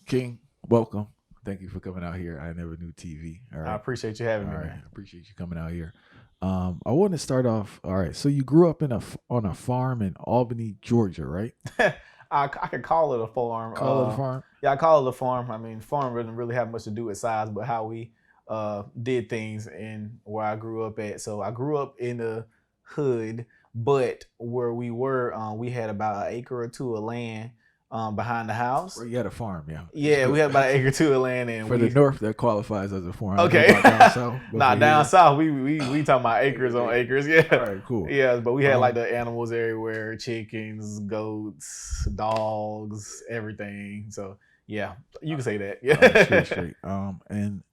King, welcome. Thank you for coming out here. I never knew TV. All I right. appreciate you having All me, right. man. I appreciate you coming out here. I want to start off. All right. So you grew up on a farm in Albany, Georgia, right? I could call it a farm. Call it a farm. Yeah, I call it a farm. I mean, farm doesn't really have much to do with size, but how we did things and where I grew up at. So I grew up in the hood, but where we were, we had about an acre or two of land behind the house. Or you had a farm, yeah. Yeah, we had about an acre or two of land, and For the north, that qualifies as a farm. Okay. Down south, Nah, down south, we talking about acres on acres. Yeah. All right, cool. Yeah, but we had like the animals everywhere: chickens, goats, dogs, everything. So yeah, you can say that. Yeah. Straight. And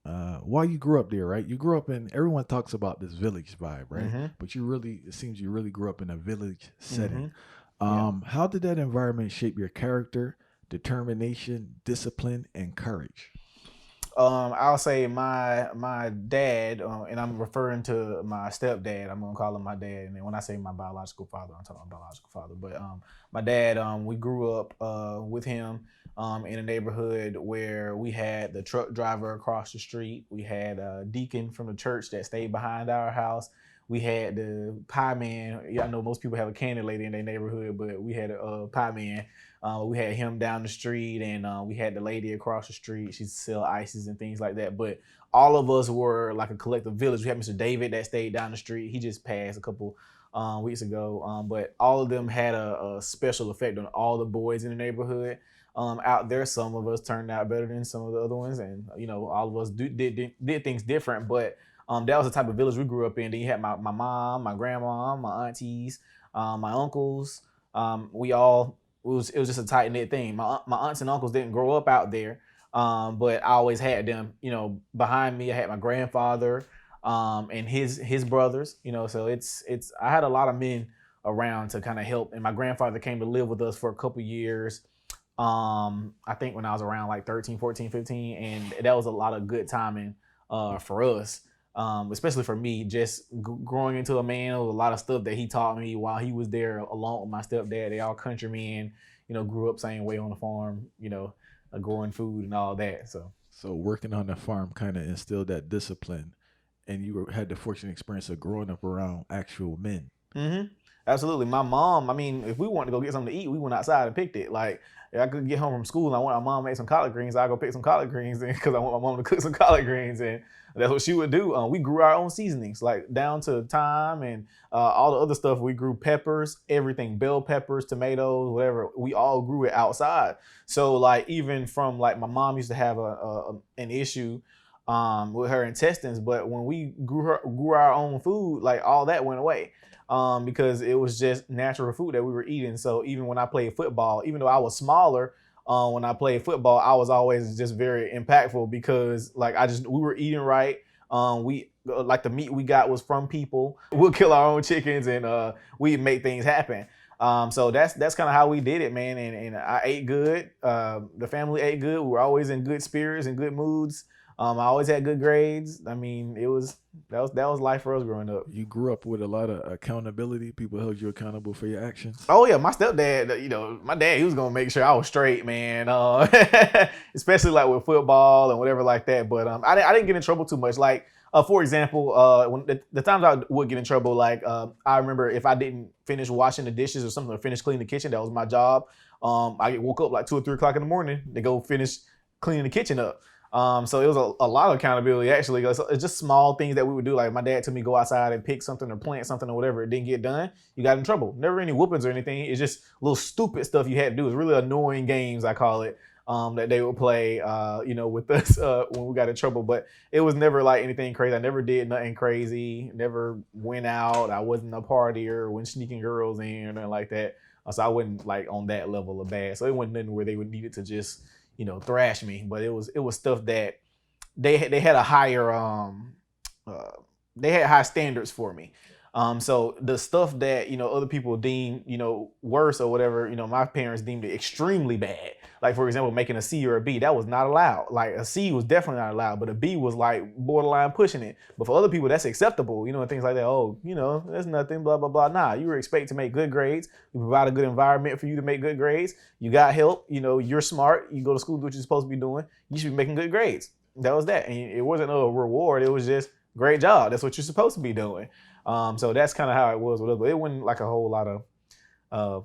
while you grew up there, right? You grew up in. Everyone talks about this village vibe, right? Mm-hmm. But it seems you really grew up in a village setting. Mm-hmm. How did that environment shape your character, determination, discipline, and courage? I'll say my dad, and I'm referring to my stepdad. I'm gonna call him my dad, and then when I say my biological father, I'm talking about biological father. But my dad, we grew up with him in a neighborhood where we had the truck driver across the street. We had a deacon from the church that stayed behind our house. We had the pie man. Yeah, I know most people have a candy lady in their neighborhood, but we had a pie man. We had him down the street, and we had the lady across the street. She sell ices and things like that. But all of us were like a collective village. We had Mr. David that stayed down the street. He just passed a couple weeks ago. But all of them had a special effect on all the boys in the neighborhood. Out there, some of us turned out better than some of the other ones, and all of us did things different. But that was the type of village we grew up in. Then you had my mom, my grandma, my aunties, my uncles. We all it was just a tight knit thing. My aunts and uncles didn't grow up out there, but I always had them. Behind me, I had my grandfather and his brothers. So it's I had a lot of men around to kind of help, and my grandfather came to live with us for a couple years. I think when I was around like 13, 14, 15, and that was a lot of good timing for us. Especially for me, just growing into a man, there was a lot of stuff that he taught me while he was there along with my stepdad. They all countrymen, grew up same way on the farm, growing food and all that. So working on the farm kind of instilled that discipline, and had the fortunate experience of growing up around actual men. Mm-hmm. Absolutely. My mom, I mean, if we wanted to go get something to eat, we went outside and picked it. Like, if I could get home from school and I want my mom to make some collard greens, I'd go pick some collard greens because I want my mom to cook some collard greens. And that's what she would do. We grew our own seasonings, like down to thyme and all the other stuff. We grew peppers, everything, bell peppers, tomatoes, whatever. We all grew it outside. So like even from like my mom used to have an issue with her intestines, but when we grew our own food, like all that went away. Because it was just natural food that we were eating. So even when I played football, even though I was smaller, when I played football, I was always just very impactful because like we were eating right. We like the meat we got was from people. We'll kill our own chickens and we make things happen. So that's kind of how we did it, man. And I ate good. The family ate good. We were always in good spirits and good moods. I always had good grades. I mean, that was life for us growing up. You grew up with a lot of accountability. People held you accountable for your actions. Oh yeah, my stepdad, my dad, he was gonna make sure I was straight, man. Especially like with football and whatever like that. But I didn't get in trouble too much. Like for example, when the times I would get in trouble, like I remember if I didn't finish washing the dishes or something or finish cleaning the kitchen, that was my job. I woke up like 2 or 3 o'clock in the morning to go finish cleaning the kitchen up. So it was a lot of accountability actually. It's just small things that we would do. Like my dad told me go outside and pick something or plant something or whatever. It didn't get done. You got in trouble. Never any whoopings or anything. It's just little stupid stuff you had to do. It's really annoying games, I call it, that they would play, with us when we got in trouble. But it was never like anything crazy. I never did nothing crazy. Never went out. I wasn't a partier. Went sneaking girls in or nothing like that. So I wasn't like on that level of bad. So it wasn't nothing where they would need it to just thrash me, but it was stuff that they had a higher they had high standards for me. So the stuff that, other people deem, worse or whatever, my parents deemed it extremely bad. Like, for example, making a C or a B, that was not allowed. Like, a C was definitely not allowed, but a B was like borderline pushing it. But for other people, that's acceptable, and things like that. Oh, that's nothing, blah, blah, blah. Nah, you were expected to make good grades. We provide a good environment for you to make good grades. You got help, you're smart. You go to school, do what you're supposed to be doing. You should be making good grades. That was that. And it wasn't a reward. It was just great job. That's what you're supposed to be doing. So that's kind of how it was with us. But it wasn't like a whole lot of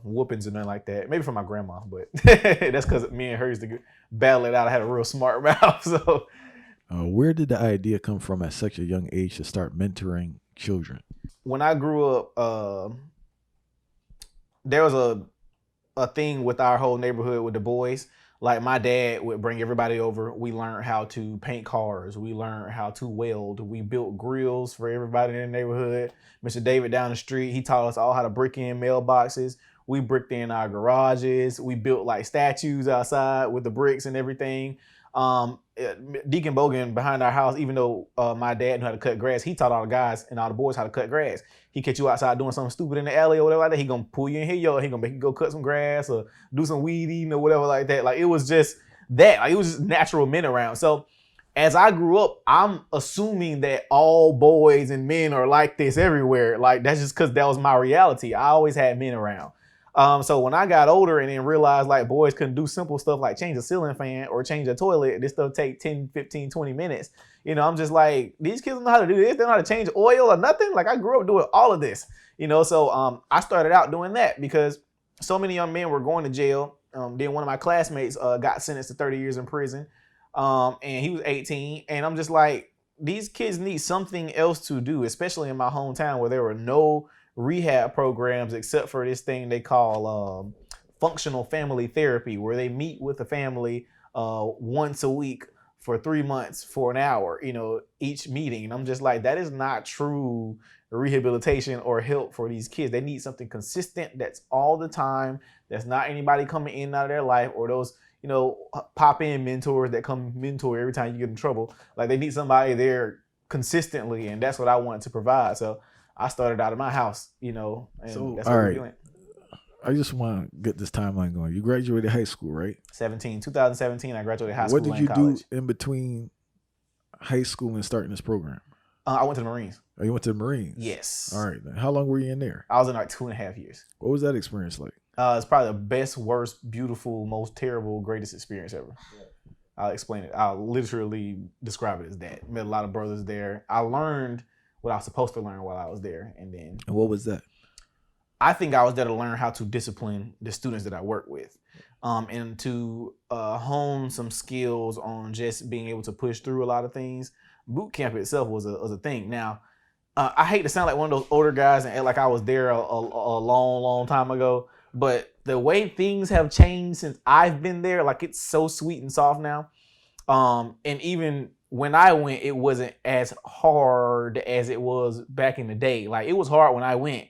whoopings or nothing like that. Maybe from my grandma, but that's because me and her used to battle it out. I had a real smart mouth. So where did the idea come from at such a young age to start mentoring children? When I grew up, there was a thing with our whole neighborhood with the boys. Like, my dad would bring everybody over. We learned how to paint cars. We learned how to weld. We built grills for everybody in the neighborhood. Mr. David down the street, he taught us all how to brick in mailboxes. We bricked in our garages. We built like statues outside with the bricks and everything. Deacon Bogan behind our house, even though my dad knew how to cut grass, he taught all the guys and all the boys how to cut grass. He catch you outside doing something stupid in the alley or whatever like that. He gonna pull you in his yard. He gonna make you go cut some grass or do some weed eating or whatever like that. Like, it was just that. Like, it was just natural men around. So as I grew up, I'm assuming that all boys and men are like this everywhere. Like, that's just because that was my reality. I always had men around. So when I got older and then realized like boys couldn't do simple stuff like change a ceiling fan or change a toilet, this stuff take 10, 15, 20 minutes. I'm just like, these kids don't know how to do this. They don't know how to change oil or nothing. Like, I grew up doing all of this, so I started out doing that because so many young men were going to jail. Then one of my classmates got sentenced to 30 years in prison. And he was 18. And I'm just like, these kids need something else to do, especially in my hometown where there were no rehab programs except for this thing they call functional family therapy, where they meet with the family once a week for 3 months for an hour, each meeting. And I'm just like, that is not true rehabilitation or help for these kids. They need something consistent that's all the time. That's not anybody coming in and out of their life, or those pop-in mentors that come mentor every time you get in trouble. Like, they need somebody there consistently, and that's what I wanted to provide. So I started out of my house, and so, that's what we're doing. I just want to get this timeline going. You graduated high school, right? 2017, I graduated high school. What did you do in between high school and starting this program? I went to the Marines. Oh, you went to the Marines? Yes. All right. Then. How long were you in there? I was in like 2.5 years. What was that experience like? It's probably the best, worst, beautiful, most terrible, greatest experience ever. Yeah. I'll explain it. I'll literally describe it as that. Met a lot of brothers there. I learned what I was supposed to learn while I was there. And what was that? I think I was there to learn how to discipline the students that I work with, and to hone some skills on just being able to push through a lot of things. Boot camp itself was a thing. Now, I hate to sound like one of those older guys and act like I was there a long, long time ago, but the way things have changed since I've been there, like, it's so sweet and soft now. And even when I went, it wasn't as hard as it was back in the day. Like, it was hard when I went.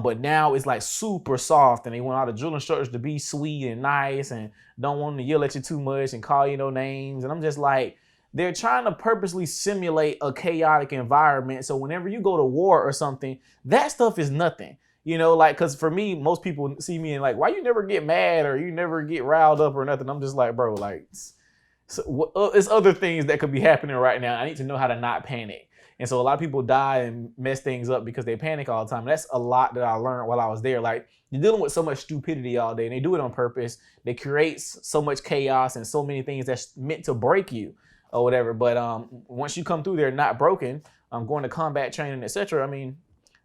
But now it's like super soft, and they want all the drill instructors to be sweet and nice and don't want to yell at you too much and call you no names. And I'm just like, they're trying to purposely simulate a chaotic environment. So whenever you go to war or something, that stuff is nothing. Like, because for me, most people see me and like, why you never get mad or you never get riled up or nothing? I'm just like, bro, like, it's other things that could be happening right now. I need to know how to not panic. And so a lot of people die and mess things up because they panic all the time. That's a lot that I learned while I was there. Like, you're dealing with so much stupidity all day, and they do it on purpose. They create so much chaos and so many things that's meant to break you or whatever. But once you come through there not broken, going to combat training, etc. I mean,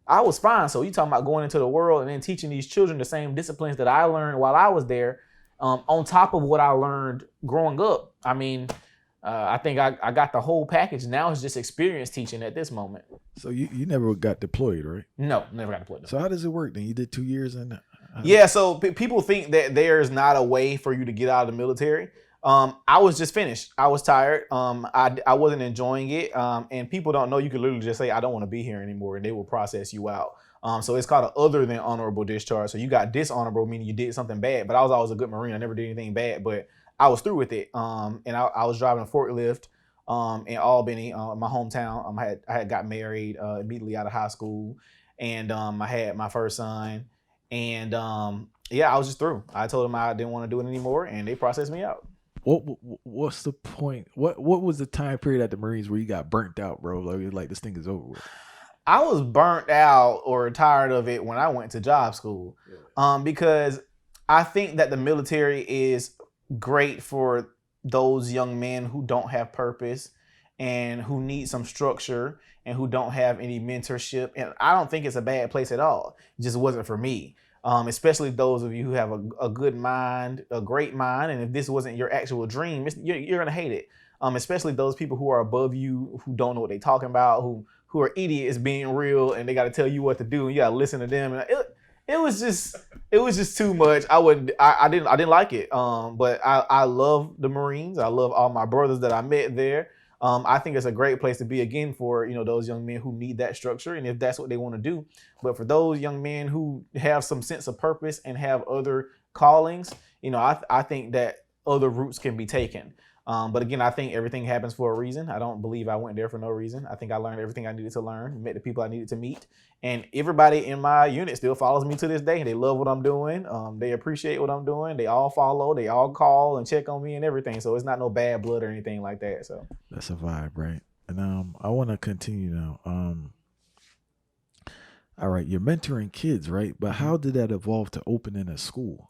I was fine. So you talking about going into the world and then teaching these children the same disciplines that I learned while I was there, on top of what I learned growing up. I mean, I think I got the whole package. Now it's just experience teaching at this moment. So you never got deployed, right? No, never got deployed. So how does it work then? You did 2 years in Yeah, so people think that there's not a way for you to get out of the military. I was just finished. I was tired. I wasn't enjoying it. And people don't know, you can literally just say, I don't want to be here anymore, and they will process you out. So it's called an other than honorable discharge. So you got dishonorable, meaning you did something bad, but I was always a good Marine. I never did anything bad, but I was through with it. And I was driving a forklift in Albany, my hometown. I had got married immediately out of high school. and I had my first son, and yeah, I was just through. I told them I didn't want to do it anymore, and they processed me out. What's the point? What was the time period at the Marines where you got burnt out, bro? Like this thing is over with. I was burnt out or tired of it when I went to job school, because I think that the military is great for those young men who don't have purpose and who need some structure and who don't have any mentorship. And I don't think it's a bad place at all. It just wasn't for me. Especially those of you who have a good mind, a great mind. And if this wasn't your actual dream, you're going to hate it. Especially those people who are above you, who don't know what they're talking about, who are idiots being real, and they got to tell you what to do, and you got to listen to them. And it was just too much. I didn't like it. But I love the Marines. I love all my brothers that I met there. I think it's a great place to be, again, for those young men who need that structure, and if that's what they want to do. But for those young men who have some sense of purpose and have other callings, I think that other routes can be taken. But again, I think everything happens for a reason. I don't believe I went there for no reason. I think I learned everything I needed to learn, met the people I needed to meet, and everybody in my unit still follows me to this day. They love what I'm doing. They appreciate what I'm doing. They all follow. They all call and check on me and everything. So it's not no bad blood or anything like that. So that's a vibe, right? And I want to continue now. All right, you're mentoring kids, right? But how did that evolve to opening a school?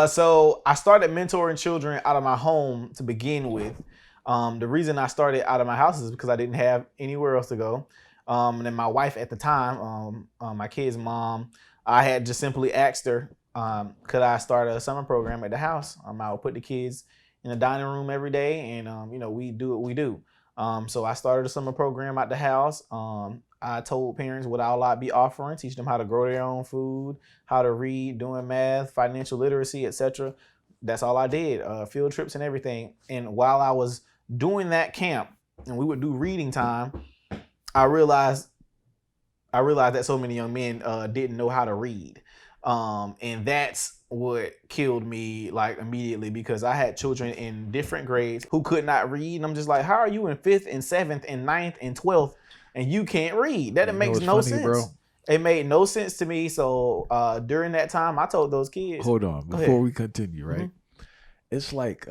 So I started mentoring children out of my home to begin with. The reason I started out of my house is because I didn't have anywhere else to go. And then my wife at the time, my kid's mom, I had just simply asked her, could I start a summer program at the house? I would put the kids in the dining room every day, and we do what we do. So I started a summer program at the house. I told parents what I'd be offering, teach them how to grow their own food, how to read, doing math, financial literacy, etc. That's all I did, field trips and everything. And while I was doing that camp, and we would do reading time, I realized that so many young men didn't know how to read. And that's what killed me immediately, because I had children in different grades who could not read. And I'm just like, how are you in 5th and 7th and 9th and 12th and you can't read? That makes no sense. Bro. It made no sense to me. So during that time, I told those kids. Hold on, before we continue, right? Mm-hmm. It's like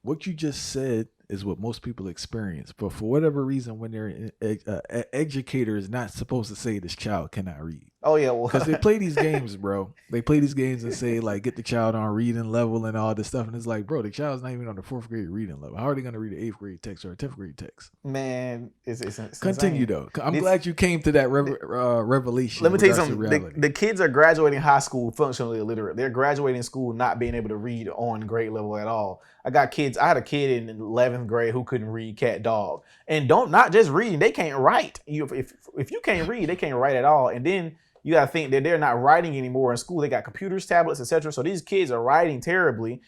what you just said is what most people experience. But for whatever reason, when they're an educator is not supposed to say this child cannot read. Oh, yeah. Well, because they play these games, bro. They play these games and say, get the child on reading level and all this stuff. And it's like, bro, the child's not even on the 4th grade reading level. How are they going to read an 8th grade text or a 10th grade text? Man, it's continue, insane. Though. I'm glad you came to that revelation. Let me tell you something. The kids are graduating high school functionally illiterate. They're graduating school not being able to read on grade level at all. I had a kid in 11th grade who couldn't read cat dog. And not just reading, they can't write. If you can't read, they can't write at all. And then you got to think that they're not writing anymore in school. They got computers, tablets, etc. So these kids are writing terribly.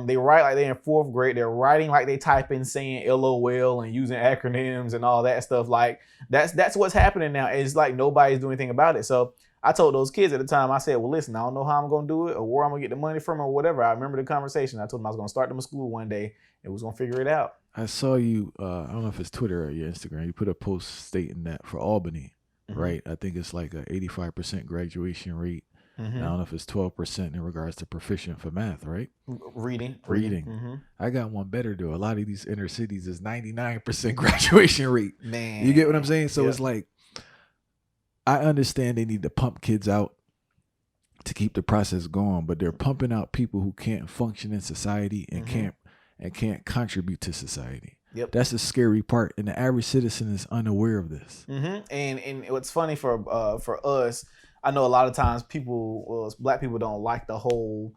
They write like they're in 4th grade. They're writing like they type in saying LOL and using acronyms and all that stuff. Like that's what's happening now. It's like nobody's doing anything about it. So I told those kids at the time, I said, well, listen, I don't know how I'm going to do it or where I'm going to get the money from or whatever. I remember the conversation. I told them I was going to start them a school one day and was going to figure it out. I saw you, I don't know if it's Twitter or your Instagram, you put a post stating that for Albany, right? I think it's like a 85% graduation rate. Mm-hmm. I don't know if it's 12% in regards to proficient for math, right? Reading. Mm-hmm. I got one better though. A lot of these inner cities is 99% graduation rate. Man. You get what I'm saying? So It's like, I understand they need to pump kids out to keep the process going, but they're pumping out people who can't function in society and can't contribute to society. Yep. That's the scary part, and the average citizen is unaware of this. Mm-hmm. And what's funny for us, I know a lot of times black people don't like the whole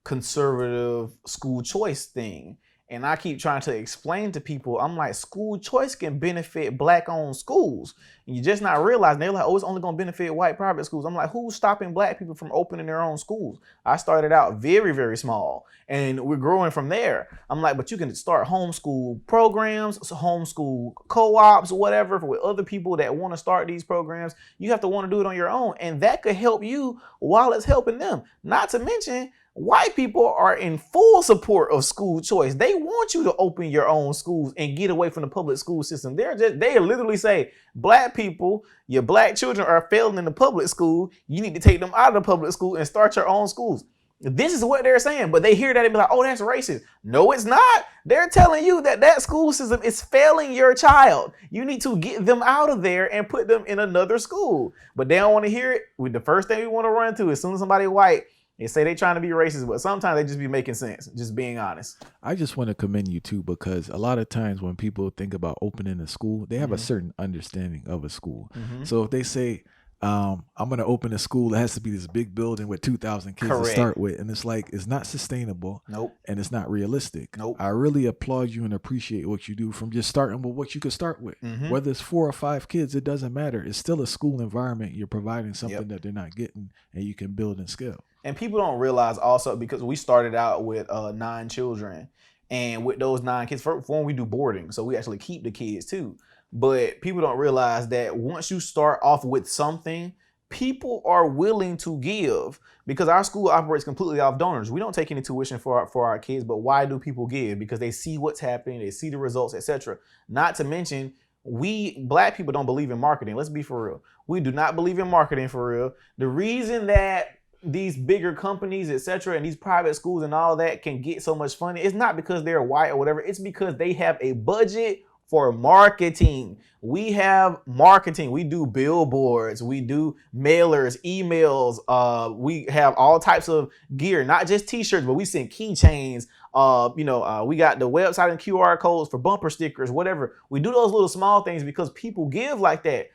conservative school choice thing. And I keep trying to explain to people, I'm like, school choice can benefit black-owned schools. And you're just not realizing. They're like, oh, it's only going to benefit white private schools. I'm like, who's stopping black people from opening their own schools? I started out very, very small, and we're growing from there. I'm like, but you can start homeschool programs, homeschool co-ops, whatever, with other people that want to start these programs. You have to want to do it on your own, and that could help you while it's helping them. Not to mention, White people are in full support of school choice. They want you to open your own schools and get away from the public school system. They literally say, black people, your black children are failing in the public school. You need to take them out of the public school and start your own schools. This is what they're saying, but they hear that and be like, oh, that's racist. No, it's not. They're telling you that school system is failing your child. You need to get them out of there and put them in another school. But they don't want to hear it. The first thing we want to run to, as soon as somebody white, they say they trying to be racist, but sometimes they just be making sense, just being honest. I just want to commend you too, because a lot of times when people think about opening a school, they have a certain understanding of a school. So if they say, I'm going to open a school that has to be this big building with 2,000 kids to start with, and it's like, it's not sustainable. Nope. And it's not realistic. Nope. I really applaud you and appreciate what you do from just starting with what you could start with. Whether it's 4 or 5 kids, it doesn't matter. It's still a school environment. You're providing something that they're not getting, and you can build and scale. And people don't realize also, because we started out with 9 children, and with those 9 kids, for one, we do boarding, so we actually keep the kids too. But people don't realize that once you start off with something, people are willing to give, because our school operates completely off donors. We don't take any tuition for our kids, but why do people give? Because they see what's happening, they see the results, etc. Not to mention, we black people don't believe in marketing. Let's be for real. We do not believe in marketing for real. The reason that these bigger companies, etc., and these private schools and all that can get so much funding, it's not because they're white or whatever. It's because they have a budget for marketing. We have marketing. We do billboards. We do mailers, emails. We have all types of gear, not just t-shirts, but we send keychains. We got the website and QR codes for bumper stickers, whatever. We do those little small things because people give like that.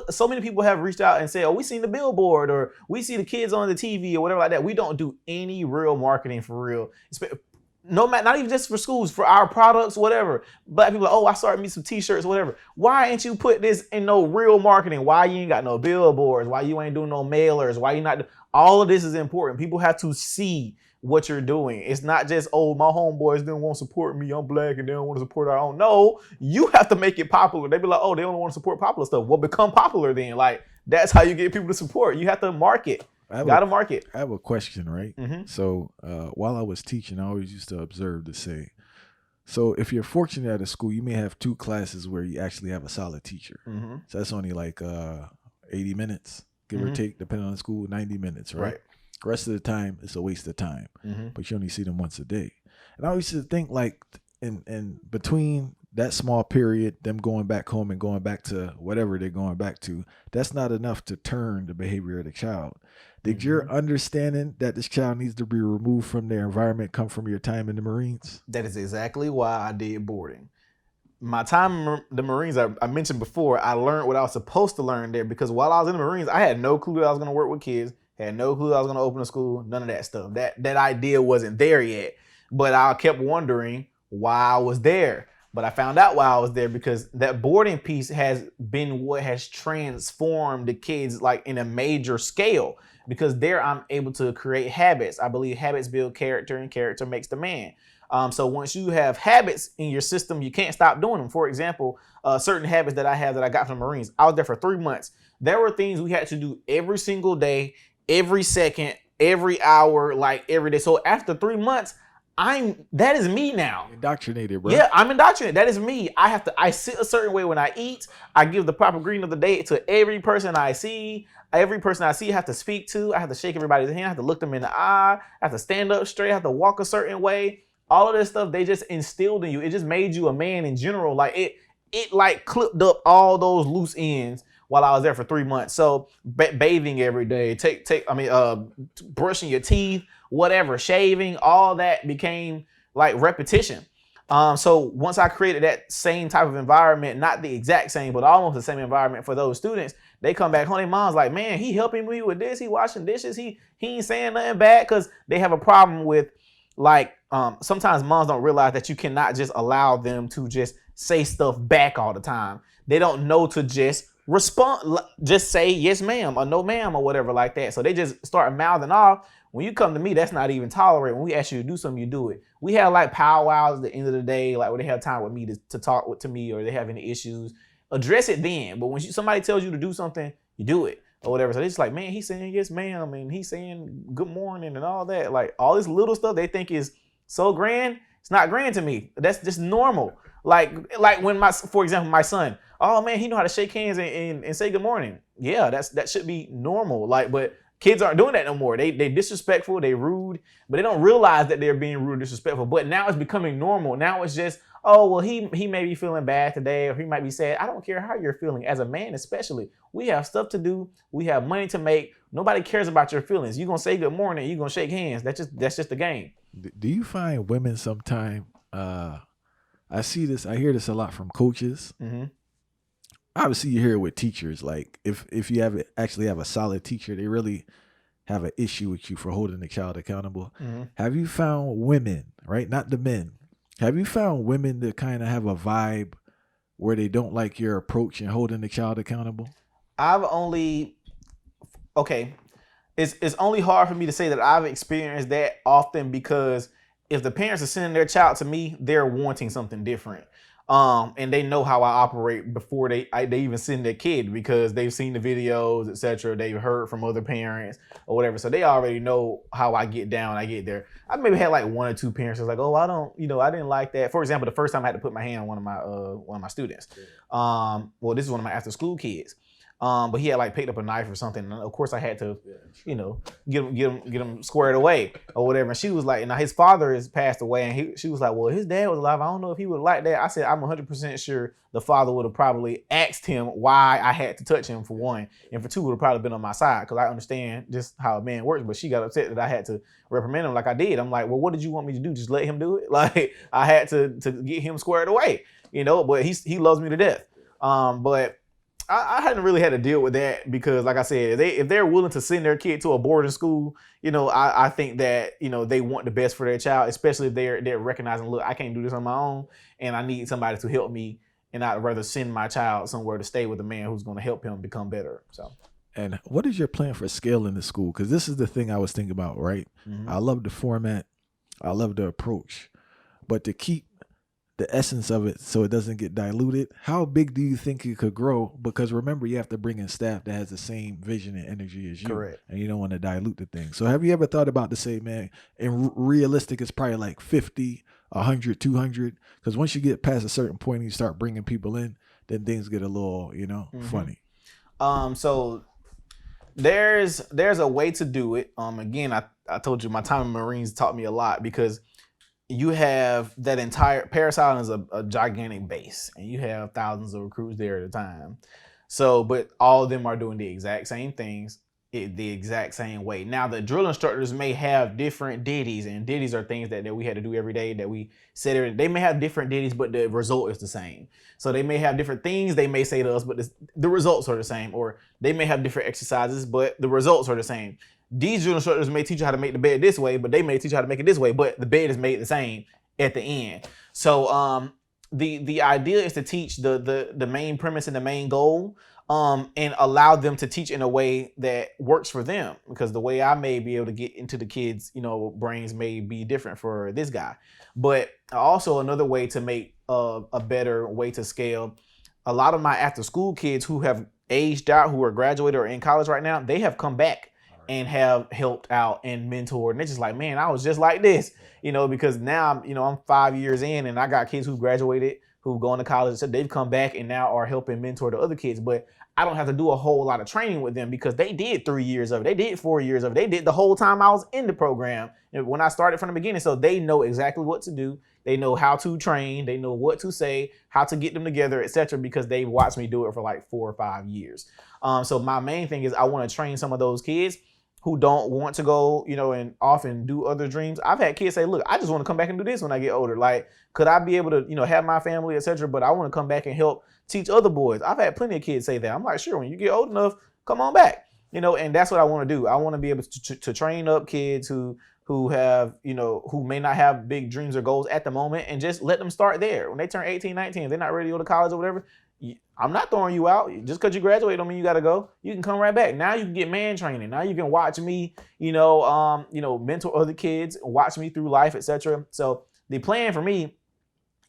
So many people have reached out and said, oh, we seen the billboard, or we see the kids on the TV or whatever like that. We don't do any real marketing for real. No matter, not even just for schools, for our products, whatever. Black people are, oh, I started me some t-shirts, whatever. Why ain't you put this in no real marketing? Why you ain't got no billboards? Why you ain't doing no mailers? Why you not? All of this is important. People have to see what you're doing. It's not just, oh, my homeboys don't want to support me. I'm black and they don't want to support our own. No, you have to make it popular. They be like, oh, they don't want to support popular stuff. Well, become popular then. Like, that's how you get people to support. You have to market. Gotta market. I have a question, right? So while I was teaching, I always used to observe to say, so if you're fortunate at a school, you may have 2 classes where you actually have a solid teacher. So that's only like 80 minutes, give or take, depending on the school, 90 minutes, right? The rest of the time, it's a waste of time, but you only see them once a day. And I always used to think, like, in between that small period, them going back home and going back to whatever they're going back to, that's not enough to turn the behavior of the child. Did your understanding that this child needs to be removed from their environment come from your time in the Marines? That is exactly why I did boarding. My time in the Marines, I mentioned before, I learned what I was supposed to learn there, because while I was in the Marines, I had no clue that I was going to work with kids, had no clue I was going to open a school, none of that stuff. That idea wasn't there yet. But I kept wondering why I was there. But I found out why I was there, because that boarding piece has been what has transformed the kids, like, in a major scale. Because there I'm able to create habits. I believe habits build character, and character makes the man. So once you have habits in your system, you can't stop doing them. For example, certain habits that I have that I got from the Marines. I was there for 3 months. There were things we had to do every single day, every second, every hour, like every day. So after 3 months, that is me now. Indoctrinated, bro. Yeah, I'm indoctrinated. That is me. I sit a certain way when I eat. I give the proper greeting of the day to every person I see. Every person I see I have to speak to. I have to shake everybody's hand. I have to look them in the eye. I have to stand up straight. I have to walk a certain way. All of this stuff, they just instilled in you. It just made you a man in general. Like it like clipped up all those loose ends while I was there for 3 months. So bathing every day, brushing your teeth, whatever, shaving, all that became like repetition. So once I created that same type of environment, not the exact same, but almost the same environment for those students, they come back home, their mom's like, man, he helping me with this, he washing dishes, he ain't saying nothing bad, because they have a problem with, like, sometimes moms don't realize that you cannot just allow them to just say stuff back all the time. They don't know to just respond, just say yes ma'am or no ma'am or whatever like that. So they just start mouthing off. When you come to me, that's not even tolerated. When we ask you to do something, you do it. We have like powwows at the end of the day, like where they have time with me to talk to me, or they have any issues. Address it then. But when somebody tells you to do something, you do it. or whatever. So they're just like, man, he's saying yes, ma'am, and he's saying good morning and all that. Like all this little stuff they think is so grand. It's not grand to me. That's just normal. Like when for example, my son, oh man, he know how to shake hands and say good morning. Yeah, that should be normal. Like, but kids aren't doing that no more. They disrespectful, they rude, but they don't realize that they're being rude and disrespectful. But now it's becoming normal. Now it's just, oh, well, he may be feeling bad today, or he might be sad. I don't care how you're feeling. As a man, especially, we have stuff to do. We have money to make. Nobody cares about your feelings. You're gonna say good morning, you're gonna shake hands. That's just the game. Do you find women sometimes, I hear this a lot from coaches. Mm-hmm. Obviously you hear it with teachers. Like if you actually have a solid teacher, they really have an issue with you for holding the child accountable. Mm-hmm. Have you found women, right? Not the men. Have you found women to kind of have a vibe where they don't like your approach in holding the child accountable? It's only hard for me to say that I've experienced that often, because if the parents are sending their child to me, they're wanting something different. And they know how I operate before they even send their kid, because they've seen the videos, etc. They've heard from other parents or whatever. So they already know how I get down. I get there. I maybe had like one or two parents that's like, oh, I didn't like that. For example, the first time I had to put my hand on one of my students. Well, this is one of my after school kids. But he had like picked up a knife or something. And of course I had to, get him squared away or whatever. And she was like, now his father has passed away. And she was like, well, his dad was alive. I don't know if he would like that. I said, I'm 100% sure the father would have probably asked him why I had to touch him, for one. And for two, would have probably been on my side, because I understand just how a man works. But she got upset that I had to reprimand him like I did. I'm like, well, what did you want me to do? Just let him do it? Like, I had to get him squared away, but he loves me to death. But I hadn't really had to deal with that, because like I said, if they're willing to send their kid to a boarding school, I think that, they want the best for their child, especially if they're recognizing, look, I can't do this on my own and I need somebody to help me, and I'd rather send my child somewhere to stay with a man who's going to help him become better. So. And what is your plan for scaling the school? Because this is the thing I was thinking about, right? Mm-hmm. I love the format. I love the approach. But to keep the essence of it so it doesn't get diluted, how big do you think it could grow? Because remember, you have to bring in staff that has the same vision and energy as you. Correct. And you don't want to dilute the thing. So have you ever thought about to say, man, and realistic, it's probably like 50, 100, 200? Because once you get past a certain point and you start bringing people in, then things get a little, mm-hmm. funny. So there's a way to do it. Again, I told you my time in Marines taught me a lot, because you have that entire Paris Island is a gigantic base, and you have thousands of recruits there at a time. So, but all of them are doing the exact same things the exact same way. Now, the drill instructors may have different ditties, and ditties are things that we had to do every day that we said. They may have different ditties, but the result is the same. So they may have different things they may say to us, but the results are the same. Or they may have different exercises, but the results are the same. These drill instructors may teach you how to make the bed this way, but they may teach you how to make it this way, but the bed is made the same at the end. So the idea is to teach the main premise and the main goal, and allow them to teach in a way that works for them, because the way I may be able to get into the kids, brains may be different for this guy. But also another way to make a better way to scale, a lot of my after school kids who have aged out, who are graduated or in college right now, they have come back and have helped out and mentored. And they're just like, man, I was just like this, because now I'm 5 years in, and I got kids who graduated, who've gone to college, so they've come back and now are helping mentor the other kids. But I don't have to do a whole lot of training with them, because they did 3 years of it. They did 4 years of it. They did the whole time I was in the program, and when I started from the beginning. So they know exactly what to do. They know how to train. They know what to say, how to get them together, etc., because they've watched me do it for like 4 or 5 years. So my main thing is I want to train some of those kids who don't want to go, and often do other dreams. I've had kids say, look, I just want to come back and do this when I get older. Like, could I be able to, have my family, etc., but I want to come back and help teach other boys. I've had plenty of kids say that. I'm like, sure, when you get old enough, come on back. And that's what I want to do. I want to be able to train up kids who have, who may not have big dreams or goals at the moment, and just let them start there. When they turn 18, 19, if they're not ready to go to college or whatever, I'm not throwing you out. Just because you graduate don't mean you got to go. You can come right back. Now you can get man training. Now you can watch me, mentor other kids, watch me through life, etc. So the plan for me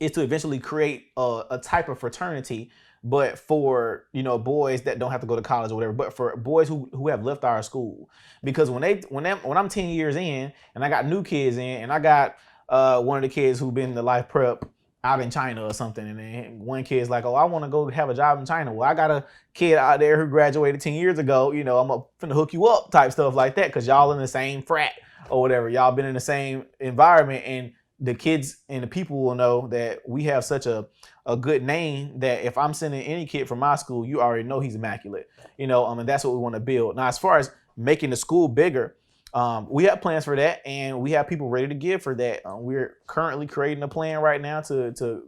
is to eventually create a type of fraternity but for, you know, boys that don't have to go to college or whatever, but for boys who have left our school. Because when I'm 10 years in and I got new kids in, and I got one of the kids who been to Life Prep out in China or something, and then one kid's like, oh, I want to go have a job in China. Well, I got a kid out there who graduated 10 years ago, you know, I'm finna hook you up type stuff like that, because y'all in the same frat or whatever, y'all been in the same environment, and the kids and the people will know that we have such a good name that if I'm sending any kid from my school, you already know he's immaculate, you know, and that's what we want to build. Now, as far as making the school bigger, we have plans for that, and we have people ready to give for that. We're currently creating a plan right now to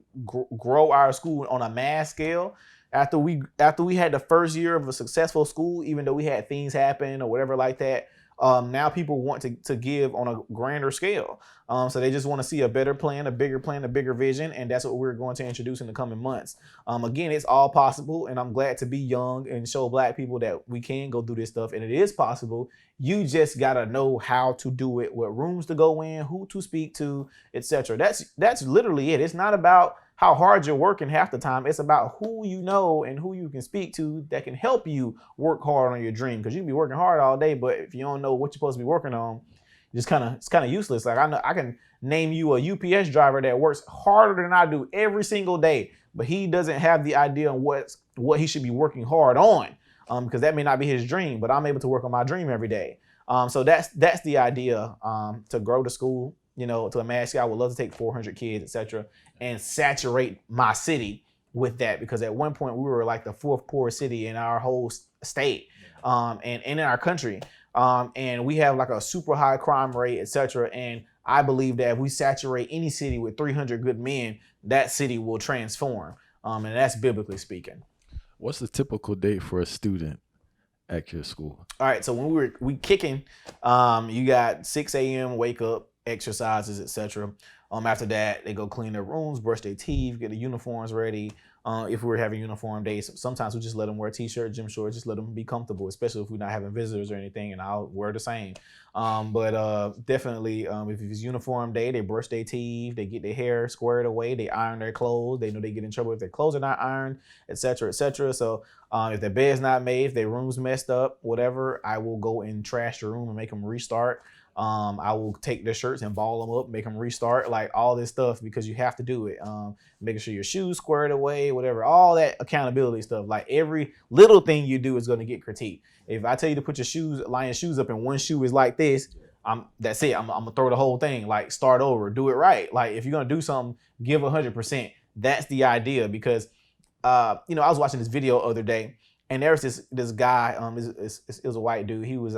grow our school on a mass scale. After we had the first year of a successful school, even though we had things happen or whatever like that, now people want to give on a grander scale. So they just want to see a better plan, a bigger vision, and that's what we're going to introduce in the coming months. Again, it's all possible, and I'm glad to be young and show Black people that we can go do this stuff, and it is possible. You just gotta know how to do it, what rooms to go in, who to speak to, etc. That's literally it. It's not about how hard you're working half the time. It's about who you know and who you can speak to that can help you work hard on your dream. Because you can be working hard all day, but if you don't know what you're supposed to be working on, it's kind of useless. Like I can name you a UPS driver that works harder than I do every single day, but he doesn't have the idea on what he should be working hard on, because that may not be his dream. But I'm able to work on my dream every day. So that's the idea, to grow the school, you know, to a mass scale. I would love to take 400 kids, etc., and saturate my city with that, because at one point we were like the fourth poorest city in our whole state, and in our country, and we have like a super high crime rate, etc. And I believe that if we saturate any city with 300 good men, that city will transform, and that's biblically speaking. What's the typical day for a student at your school? All right, so when we kicking, you got 6 a.m. wake up, exercises, etc. After that, they go clean their rooms, brush their teeth, get the uniforms ready. If we're having uniform days, sometimes we just let them wear t-shirt, gym shorts, just let them be comfortable, especially if we're not having visitors or anything, and I'll wear the same. But definitely, if it's uniform day, they brush their teeth, they get their hair squared away, they iron their clothes, they know they get in trouble if their clothes are not ironed, etc., etc. So if their bed's not made, if their room's messed up, whatever, I will go and trash the room and make them restart. I will take their shirts and ball them up, make them restart, like all this stuff, because you have to do it. Making sure your shoes squared away, whatever, all that accountability stuff. Like every little thing you do is going to get critiqued. If I tell you to put line your shoes up and one shoe is like this, that's it. I'm gonna throw the whole thing, like start over, do it right. Like if you're gonna do something, give 100%. That's the idea, because I was watching this video the other day, and there was this guy, it was a white dude. He was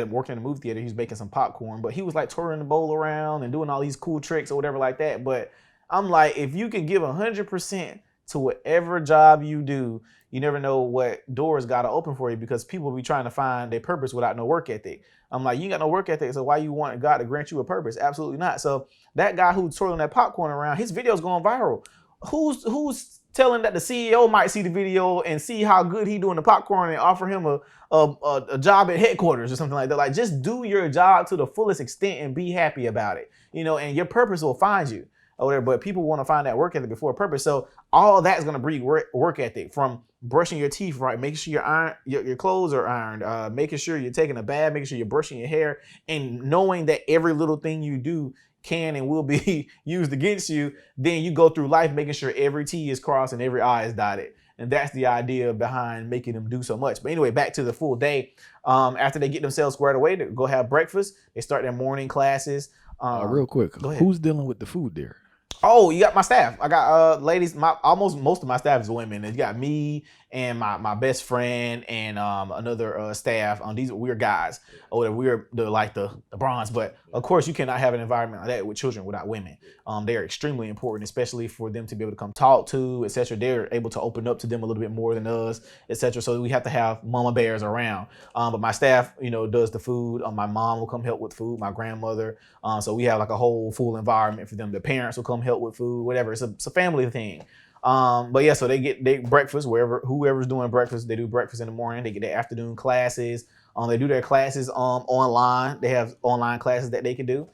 working in a movie theater. He was making some popcorn, but he was like twirling the bowl around and doing all these cool tricks or whatever like that. But I'm like, if you can give 100% to whatever job you do, you never know what doors got to open for you, because people be trying to find their purpose without no work ethic. I'm like, you got no work ethic, so why you want God to grant you a purpose? Absolutely not. So that guy who's twirling that popcorn around, his video's going viral. Who's telling that the CEO might see the video and see how good he doing the popcorn and offer him a job at headquarters or something like that? Like, just do your job to the fullest extent and be happy about it, and your purpose will find you or whatever. But people want to find that work ethic before purpose. So all that's going to breed work ethic, from brushing your teeth right, making sure your clothes are ironed, making sure you're taking a bath, making sure you're brushing your hair, and knowing that every little thing you do can and will be used against you. Then you go through life making sure every T is crossed and every I is dotted. And that's the idea behind making them do so much. But anyway, back to the full day. After they get themselves squared away, they go have breakfast. They start their morning classes. Real quick, who's dealing with the food there? Oh, you got my staff. I got ladies. Most of my staff is women. You got me and my best friend and another staff. We're guys. We're the bronze. But of course, you cannot have an environment like that with children without women. They are extremely important, especially for them to be able to come talk to, etc. They're able to open up to them a little bit more than us, etc. So we have to have mama bears around. But my staff, does the food. My mom will come help with food. My grandmother. So we have like a whole full environment for them. The parents will come help with food, whatever. It's a family thing. But yeah, so they get breakfast whoever's doing breakfast, they do breakfast in the morning. They get their afternoon classes. They do their classes online. They have online classes that they can do.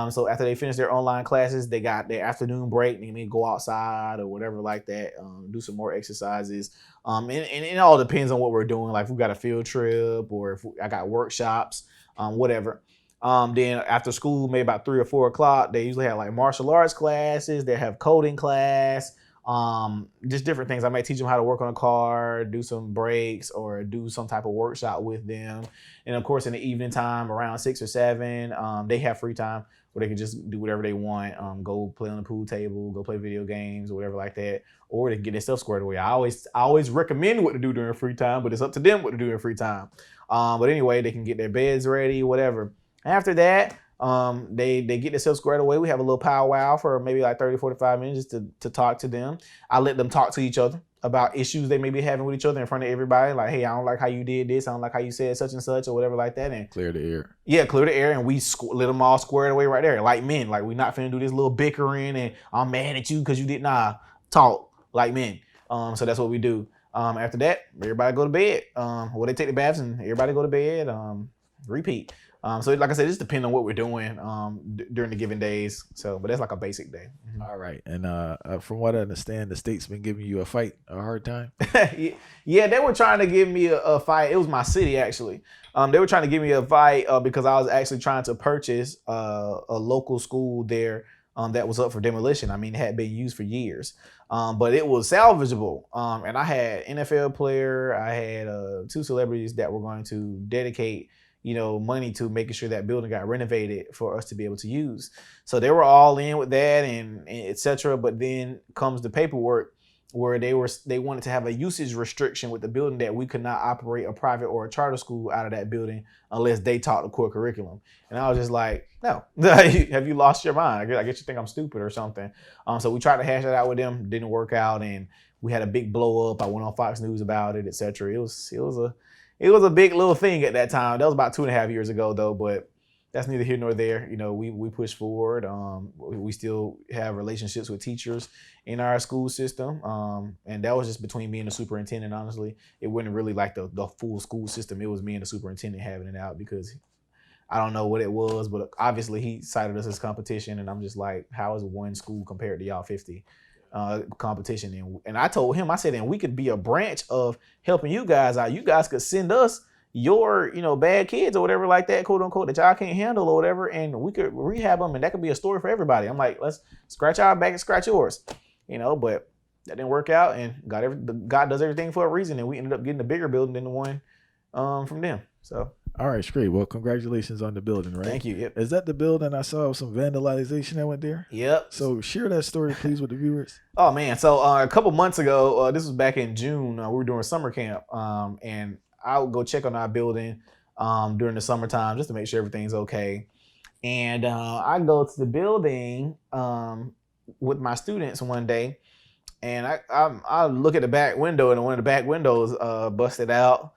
So after they finish their online classes, they got their afternoon break. They may go outside or whatever like that, do some more exercises. And it all depends on what we're doing. Like if we got a field trip or if I got workshops, whatever. Then after school, maybe about 3 or 4 o'clock, they usually have like martial arts classes. They have coding class, just different things. I might teach them how to work on a car, do some breaks, or do some type of workshop with them. And of course, in the evening time, around 6 or 7, they have free time where they can just do whatever they want. Go play on the pool table, go play video games or whatever like that, or they can get their stuff squared away. I always recommend what to do during free time, but it's up to them what to do in free time. But anyway, they can get their beds ready, whatever. After that, they get themselves squared away. We have a little powwow for maybe like 30, 45 minutes just to talk to them. I let them talk to each other about issues they may be having with each other in front of everybody. Like, hey, I don't like how you did this. I don't like how you said such and such or whatever like that. And clear the air. Yeah, clear the air. And we let them all squared away right there. Like men, like we're not finna do this little bickering and I'm mad at you because you did not talk like men. So that's what we do. After that, everybody go to bed. They take the baths and everybody go to bed. Repeat. So like I said, it just depends on what we're doing during the given days. So, but that's like a basic day. Mm-hmm. All right. And from what I understand, the state's been giving you a hard time. Yeah, they were trying to give me a fight. It was my city, actually. They were trying to give me a fight because I was actually trying to purchase a local school there that was up for demolition. I mean, it had been used for years, but it was salvageable. And I had NFL player. I had 2 celebrities that were going to dedicate money to making sure that building got renovated for us to be able to use. So they were all in with that and et cetera. But then comes the paperwork where they wanted to have a usage restriction with the building that we could not operate a private or a charter school out of that building unless they taught the core curriculum. And I was just like, no, have you lost your mind? I guess you think I'm stupid or something. So we tried to hash that out with them. Didn't work out. And we had a big blow up. I went on Fox News about it, et cetera. It was a big little thing at that time. That was about 2.5 years ago, though. But that's neither here nor there. We push forward. We still have relationships with teachers in our school system, and that was just between me and the superintendent. Honestly, it wasn't really like the full school system. It was me and the superintendent having it out because I don't know what it was, but obviously he cited us as competition, and I'm just like, how is one school compared to y'all 50? Competition. And I told him, I said, and we could be a branch of helping you guys out. You guys could send us your, bad kids or whatever like that, quote unquote, that y'all can't handle or whatever, and we could rehab them, and that could be a story for everybody. I'm like, let's scratch our back and scratch yours, but that didn't work out, and God does everything for a reason, and we ended up getting a bigger building than the one from them. So. All right, great. Well, congratulations on the building, right? Thank you. Yep. Is that the building I saw some vandalization that went there? Yep. So share that story, please, with the viewers. Oh, man. So a couple months ago, this was back in June, we were doing summer camp, and I would go check on our building during the summertime just to make sure everything's okay. And I go to the building with my students one day, and I look at the back window, and one of the back windows busted out.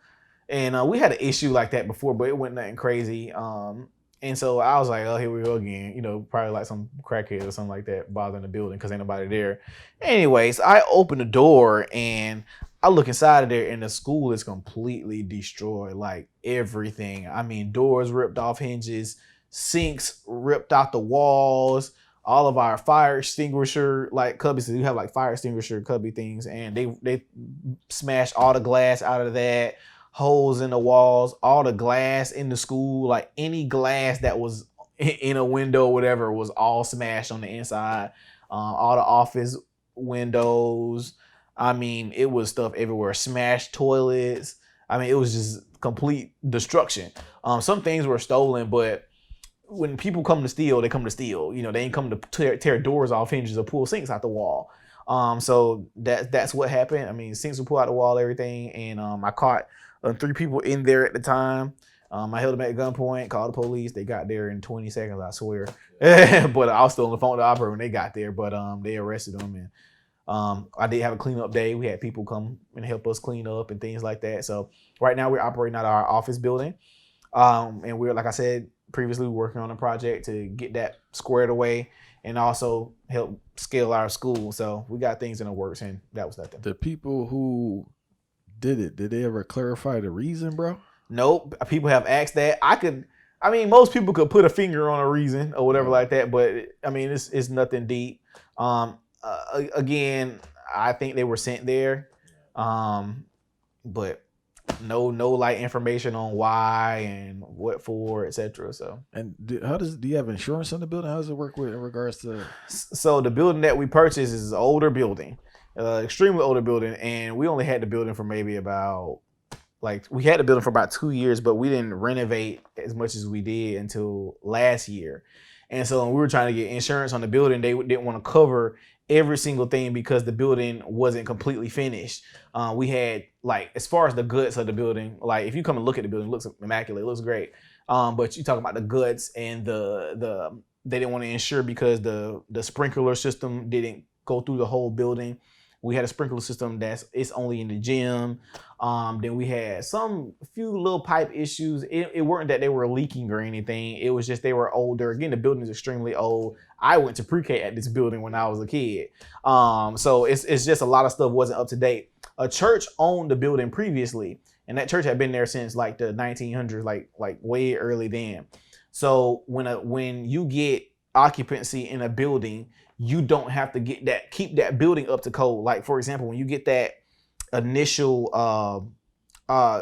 And we had an issue like that before, but it wasn't nothing crazy. And so I was like, oh, here we go again. Probably like some crackhead or something like that bothering the building because ain't nobody there. Anyways, I open the door and I look inside of there and the school is completely destroyed. Like everything. I mean, doors ripped off hinges, sinks ripped out the walls, all of our fire extinguisher like cubbies. So you have like fire extinguisher cubby things, and they smashed all the glass out of that. Holes in the walls, all the glass in the school, like any glass that was in a window or whatever was all smashed on the inside. All the office windows. I mean, it was stuff everywhere. Smashed toilets. I mean, it was just complete destruction. Some things were stolen, but when people come to steal, they come to steal. They ain't come to tear doors off hinges or pull sinks out the wall. So that's what happened. I mean, sinks were pulled out the wall, everything, and I caught 3 people in there at the time. I held them at gunpoint, called the police. They got there in 20 seconds, I swear. But I was still on the phone with the operator when they got there, but they arrested them. And I did have a cleanup day. We had people come and help us clean up and things like that. So right now we're operating out of our office building. And we're, like I said previously, working on a project to get that squared away and also help scale our school. So we got things in the works, and that was nothing. The people who did they ever clarify the reason, bro? Nope. People have asked that. I could I mean, most people could put a finger on a reason or whatever like that, but I mean, it's nothing deep. Again, I think they were sent there, but no like information on why and what for, etc. So, and do you have insurance on the building? How does it work with in regards to? So the building that we purchased is an older building, extremely older building, and we only had the building for maybe about. Like we had the building for about 2 years, but we didn't renovate as much as we did until last year. And so when we were trying to get insurance on the building, they didn't want to cover every single thing because the building wasn't completely finished. We had like, as far as the guts of the building, like if you come and look at the building, it looks immaculate, it looks great. But you talk about the guts and they didn't want to insure because the sprinkler system didn't go through the whole building. We had a sprinkler system it's only in the gym. Then we had few little pipe issues. It weren't that they were leaking or anything. It was just they were older. Again, the building is extremely old. I went to pre-K at this building when I was a kid. So it's just a lot of stuff wasn't up to date. A church owned the building previously, and that church had been there since like the 1900s, like way early then. So when you get occupancy in a building, you don't have to keep that building up to code. Like for example, when you get that initial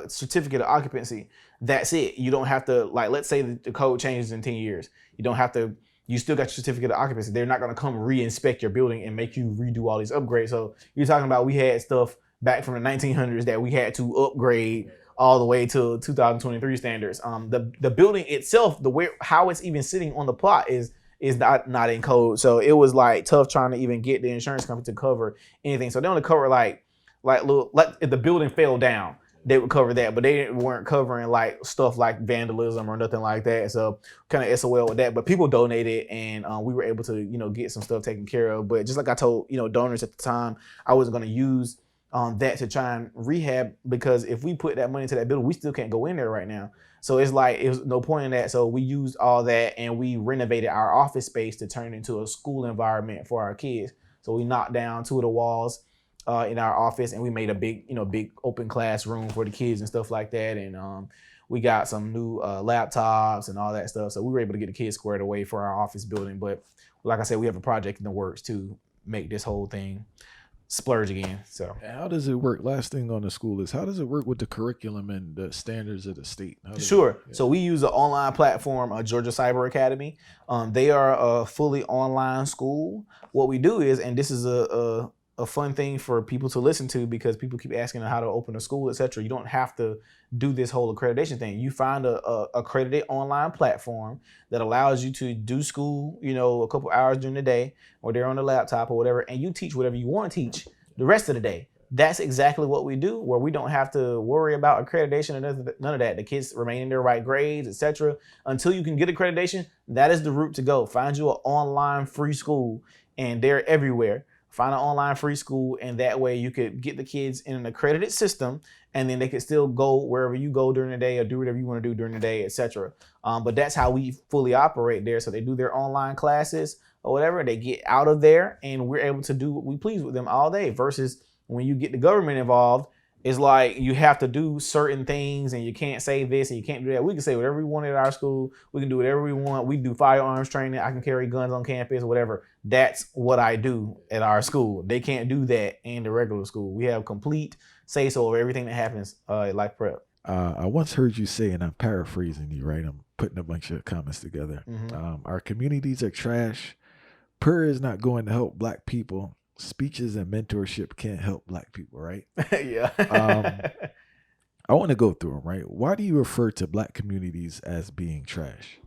certificate of occupancy, that's it. You don't have to, like, let's say the code changes in 10 years. You don't have to, you still got your certificate of occupancy. They're not going to come re-inspect your building and make you redo all these upgrades. So you're talking about, we had stuff back from the 1900s that we had to upgrade all the way to 2023 standards. The building itself, how it's even sitting on the plot is not in code. So it was like tough trying to even get the insurance company to cover anything. So they only cover like if the building fell down, they would cover that, but they weren't covering like stuff like vandalism or nothing like that. So kind of SOL with that, but people donated and we were able to, get some stuff taken care of. But just like I told, donors at the time, I wasn't going to use that to try and rehab, because if we put that money into that building, we still can't go in there right now. So it's like, it was no point in that. So we used all that and we renovated our office space to turn into a school environment for our kids. So we knocked down 2 of the walls in our office, and we made a big open classroom for the kids and stuff like that. And we got some new laptops and all that stuff. So we were able to get the kids squared away for our office building. But like I said, we have a project in the works to make this whole thing splurge again. So how does it work? Last thing on the school is, how does it work with the curriculum and the standards of the state? Sure. So we use an online platform, Georgia Cyber Academy. They are a fully online school. What we do is, and this is a fun thing for people to listen to, because people keep asking how to open a school, etc. You don't have to do this whole accreditation thing. You find a accredited online platform that allows you to do school, a couple hours during the day, or they're on the laptop or whatever, and you teach whatever you want to teach the rest of the day. That's exactly what we do, where we don't have to worry about accreditation and none of that. The kids remain in their right grades, etc. Until you can get accreditation, that is the route to go. Find you an online free school, and they're everywhere. Find an online free school, and that way you could get the kids in an accredited system, and then they could still go wherever you go during the day or do whatever you want to do during the day, etc. But that's how we fully operate there. So they do their online classes or whatever, they get out of there, and we're able to do what we please with them all day. Versus when you get the government involved, it's like you have to do certain things, and you can't say this and you can't do that. We can say whatever we want at our school. We can do whatever we want. We do firearms training. I can carry guns on campus or whatever. That's what I do at our school. They can't do that in the regular school. We have complete say-so over everything that happens at Life Prep. I once heard you say, and I'm paraphrasing you, right? I'm putting a bunch of comments together. Mm-hmm. Our communities are trash. Prayer is not going to help Black people. Speeches and mentorship can't help Black people, right? Yeah. I want to go through them, right? Why do you refer to Black communities as being trash?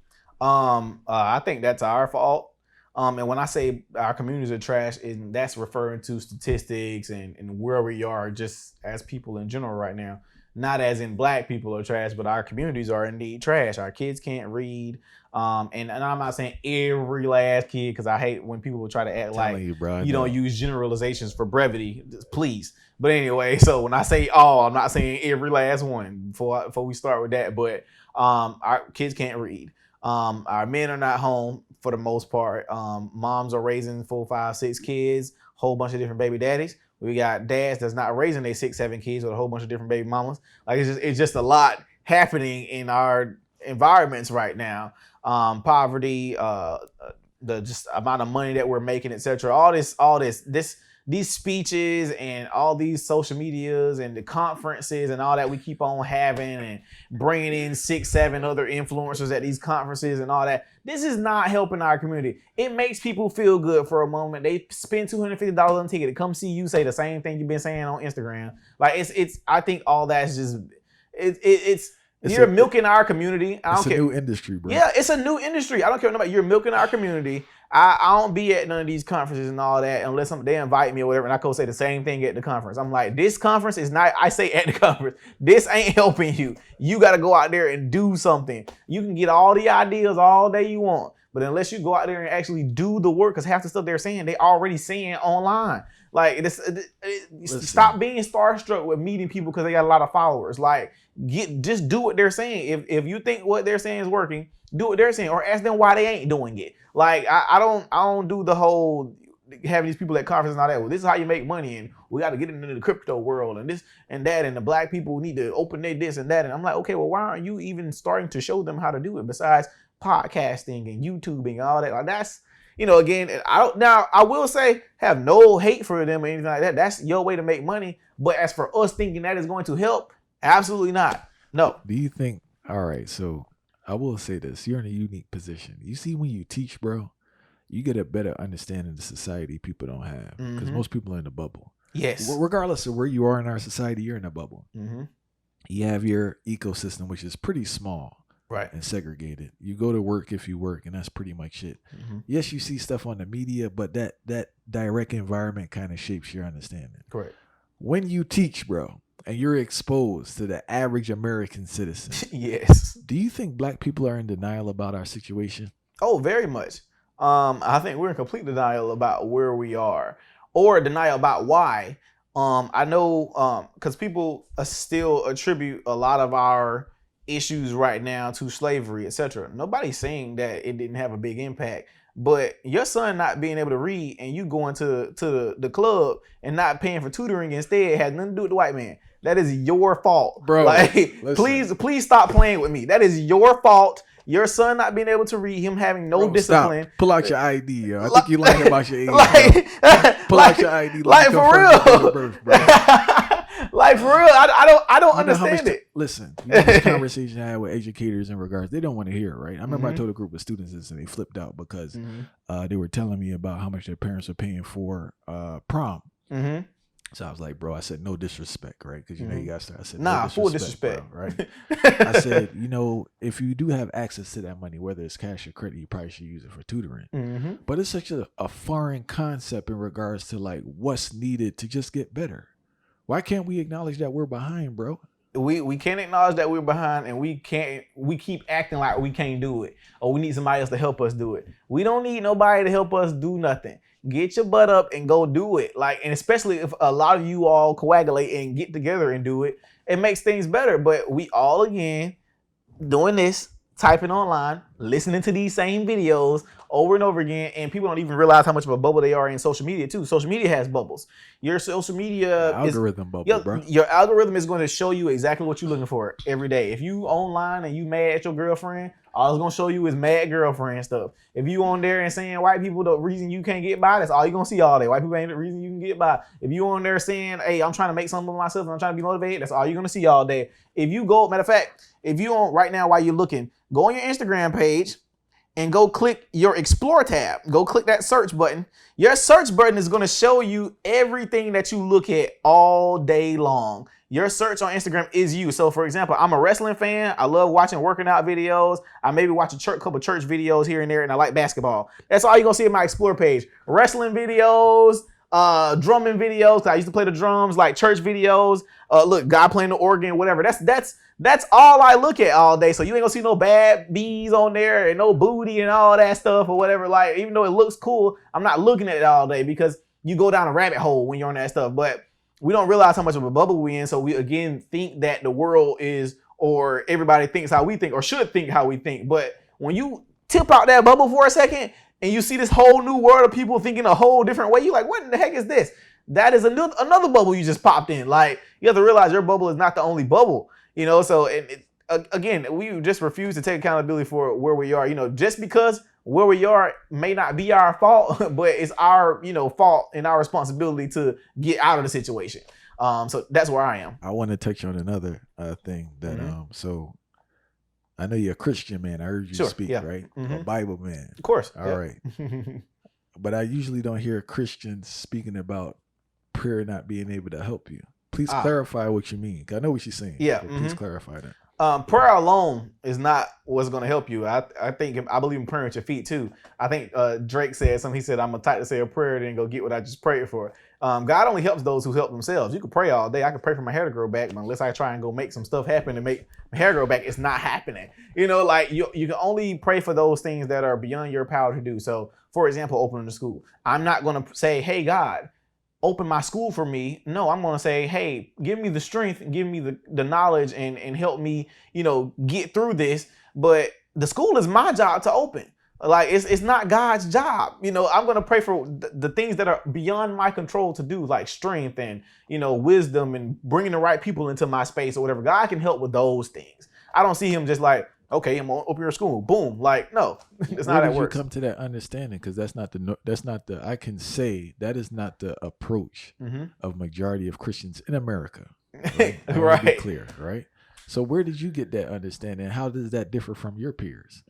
I think that's our fault. And when I say our communities are trash, that's referring to statistics and where we are just as people in general right now. Not as in Black people are trash, but our communities are indeed trash. Our kids can't read. And I'm not saying every last kid, because I hate when people will try to act like you don't use generalizations for brevity, please. But anyway, so when I say all, I'm not saying every last one before we start with that. But our kids can't read. Our men are not home for the most part. Moms are raising 4, 5, 6 kids, whole bunch of different baby daddies. We got dads that's not raising their 6, 7 kids with a whole bunch of different baby mamas. Like it's just a lot happening in our environments right now. Poverty, the just amount of money that we're making, etc. These speeches and all these social medias and the conferences and all that we keep on having and bringing in 6-7 other influencers at these conferences and all that. This is not helping our community. It makes people feel good for a moment. They spend $250 on a ticket to come see you say the same thing you've been saying on Instagram. Like it's I think all that's just you're milking our community. I don't care. It's a new industry, bro. Yeah, it's a new industry. I don't care about you're milking our community. I don't be at none of these conferences and all that unless they invite me or whatever, and I go say the same thing at the conference. I'm like, this conference is not, I say at the conference, this ain't helping you. You got to go out there and do something. You can get all the ideas all day you want, but unless you go out there and actually do the work, because half the stuff they're saying, they already saying online. Like, stop being starstruck with meeting people because they got a lot of followers. Like, just do what they're saying. If you think what they're saying is working, do what they're saying, or ask them why they ain't doing it. Like, I don't do the whole having these people at conferences and all that. Well, this is how you make money, and we got to get into the crypto world and this and that, and the black people need to open their this and that. And I'm like, okay, well, why aren't you even starting to show them how to do it besides podcasting and YouTubing and all that? Like, that's, again, I will say, have no hate for them or anything like that. That's your way to make money. But as for us thinking that is going to help, absolutely not. No. Do you think, all right, so I will say this, you're in a unique position. You see, when you teach, bro, you get a better understanding of society people don't have, because most people are in a bubble. Yes. Regardless of where you are in our society, you're in a bubble. Mm-hmm. You have your ecosystem, which is pretty small. Right. And segregated. You go to work if you work, and that's pretty much it. Mm-hmm. Yes, you see stuff on the media, but that direct environment kind of shapes your understanding. Correct. When you teach, bro, and you're exposed to the average American citizen. Yes. Do you think black people are in denial about our situation? Oh, very much. I think we're in complete denial about where we are, or denial about why. I know because people still attribute a lot of our issues right now to slavery, etc. Nobody's saying that it didn't have a big impact, but your son not being able to read and you going to the club and not paying for tutoring instead had nothing to do with the white man. That is your fault, bro. Like, please stop playing with me. That is your fault. Your son not being able to read, him having no discipline. Stop. Pull out your ID, yo. I think you lying about your age. Pull out your ID. Like for real. Birth, bro. Like for real. I don't understand it. Listen, this conversation I had with educators in regards, they don't want to hear it, right? I remember I told a group of students this and they flipped out because they were telling me about how much their parents are paying for prom. Mm-hmm. So I was like, bro, I said, no disrespect, right? Because, you know, you got to start. I said, no disrespect, full disrespect. Bro, right? I said, if you do have access to that money, whether it's cash or credit, you probably should use it for tutoring. Mm-hmm. But it's such a foreign concept in regards to like what's needed to just get better. Why can't we acknowledge that we're behind, bro? We can't acknowledge that we're behind, and we keep acting like we can't do it, or we need somebody else to help us do it. We don't need nobody to help us do nothing. Get your butt up and go do it. Like, and especially if a lot of you all coagulate and get together and do it, it makes things better. But we all, again, doing this, typing online, listening to these same videos over and over again, and people don't even realize how much of a bubble they are in social media too. Social media has bubbles. Your social media bro. Your algorithm is going to show you exactly what you're looking for every day. If you online and you mad at your girlfriend, all it's going to show you is mad girlfriend stuff. If you on there and saying white people the reason you can't get by, that's all you're going to see all day. White people ain't the reason you can get by. If you on there saying, hey, I'm trying to make something of myself and I'm trying to be motivated, that's all you're going to see all day. If you go, matter of fact, if you on right now while you're looking, go on your Instagram page and go click your Explore tab. Go click that search button. Your search button is going to show you everything that you look at all day long. Your search on Instagram is you. So, for example, I'm a wrestling fan. I love watching working out videos. I maybe watch a couple church videos here and there, and I like basketball. That's all you're going to see in my Explore page. Wrestling videos, drumming videos. I used to play the drums, like church videos. Look, guy playing the organ, whatever. That's all I look at all day. So you ain't gonna see no bad bees on there and no booty and all that stuff or whatever. Like, even though it looks cool, I'm not looking at it all day because you go down a rabbit hole when you're on that stuff. But we don't realize how much of a bubble we're in. So we again think that the world is, or everybody thinks how we think or should think how we think. But when you tip out that bubble for a second and you see this whole new world of people thinking a whole different way, you're like, what in the heck is this? That is another bubble you just popped in. Like, you have to realize your bubble is not the only bubble. So again, we just refuse to take accountability for where we are. Just because where we are may not be our fault, but it's our, fault and our responsibility to get out of the situation. So that's where I am. I want to touch on another thing that so I know you're a Christian man. I heard you speak, right? A Bible man. Of course. All right. But I usually don't hear Christians speaking about prayer not being able to help you. Please clarify what you mean. I know what you're saying. Yeah. Please clarify that. Prayer alone is not what's going to help you. I believe in praying with your feet too. I think Drake said something. He said, "I'm a type to say a prayer, then go get what I just prayed for." God only helps those who help themselves. You can pray all day. I can pray for my hair to grow back, but unless I try and go make some stuff happen to make my hair grow back, it's not happening. Like you can only pray for those things that are beyond your power to do. So, for example, opening the school. I'm not going to say, "Hey, God, open my school for me." No, I'm going to say, "Hey, give me the strength, give me the knowledge and help me, get through this." But the school is my job to open. Like it's not God's job. I'm going to pray for the things that are beyond my control to do, like strength and, wisdom and bringing the right people into my space or whatever. God can help with those things. I don't see him just like, "Okay, I'm gonna open your school." Boom. Like, no, it's not how it works. You come to that understanding, because that's not the I can say that is not the approach of majority of Christians in America. Right? Right. To be clear, right? So where did you get that understanding? How does that differ from your peers?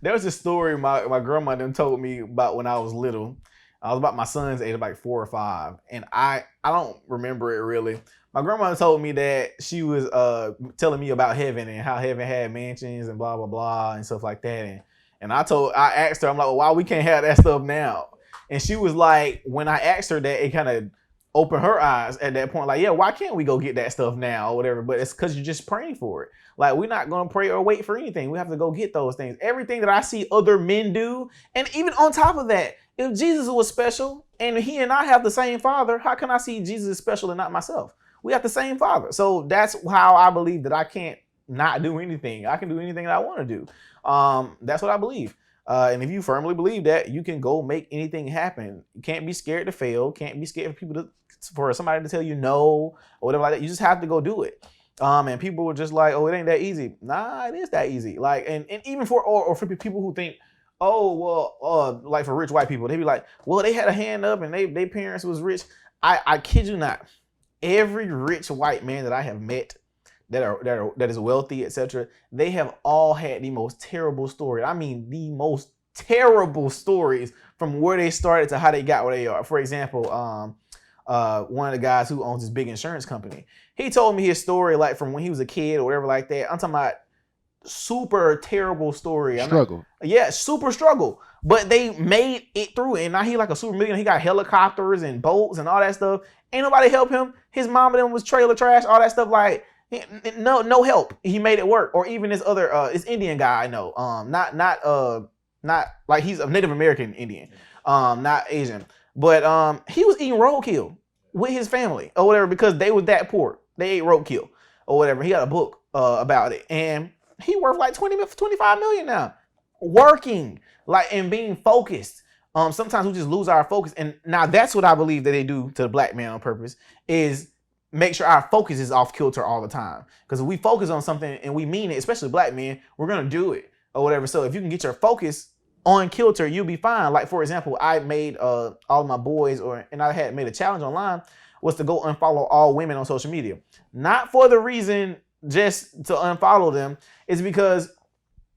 There was a story my grandma done told me about when I was little. I was about my son's age, like 4 or 5, and I don't remember it really. My grandma told me that she was telling me about heaven and how heaven had mansions and blah blah blah and stuff like that. And I asked her, I'm like, "Well, why we can't have that stuff now?" And she was like, when I asked her that, it kind of opened her eyes at that point. Like, yeah, why can't we go get that stuff now or whatever? But it's because you're just praying for it. Like, we're not going to pray or wait for anything. We have to go get those things. Everything that I see other men do, and even on top of that, if Jesus was special and he and I have the same Father, how can I see Jesus is special and not myself? We have the same Father. So that's how I believe that I can't not do anything. I can do anything that I want to do. That's what I believe. And if you firmly believe that, you can go make anything happen. You can't be scared to fail. Can't be scared for somebody to tell you no or whatever like that. You just have to go do it. And people were just like, "Oh, it ain't that easy." Nah, it is that easy. Like, and even for people who think, "Oh, well, like for rich white people," they be like, "Well, they had a hand up and their parents was rich." I kid you not. Every rich white man that I have met that is wealthy, etc., they have all had the most terrible story. I mean, the most terrible stories from where they started to how they got where they are. For example, one of the guys who owns this big insurance company, he told me his story like from when he was a kid or whatever like that. I'm talking about super terrible story. Struggle. Super struggle. But they made it through it. And now he like a super millionaire. He got helicopters and boats and all that stuff. Ain't nobody help him. His mom and them was trailer trash, all that stuff. Like, no help. He made it work. Or even this other this Indian guy I know. Not like he's a Native American Indian. Not Asian. But he was eating roadkill with his family or whatever because they was that poor. They ate roadkill or whatever. He got a book about it. And he worth like 25 million now. Working like and being focused. Sometimes we just lose our focus. And now that's what I believe that they do to the black man on purpose is make sure our focus is off kilter all the time. Because if we focus on something and we mean it, especially black men, we're going to do it or whatever. So if you can get your focus on kilter, you'll be fine. Like, for example, I made all of my boys and I had made a challenge online was to go unfollow all women on social media. Not for the reason just to unfollow them. It's because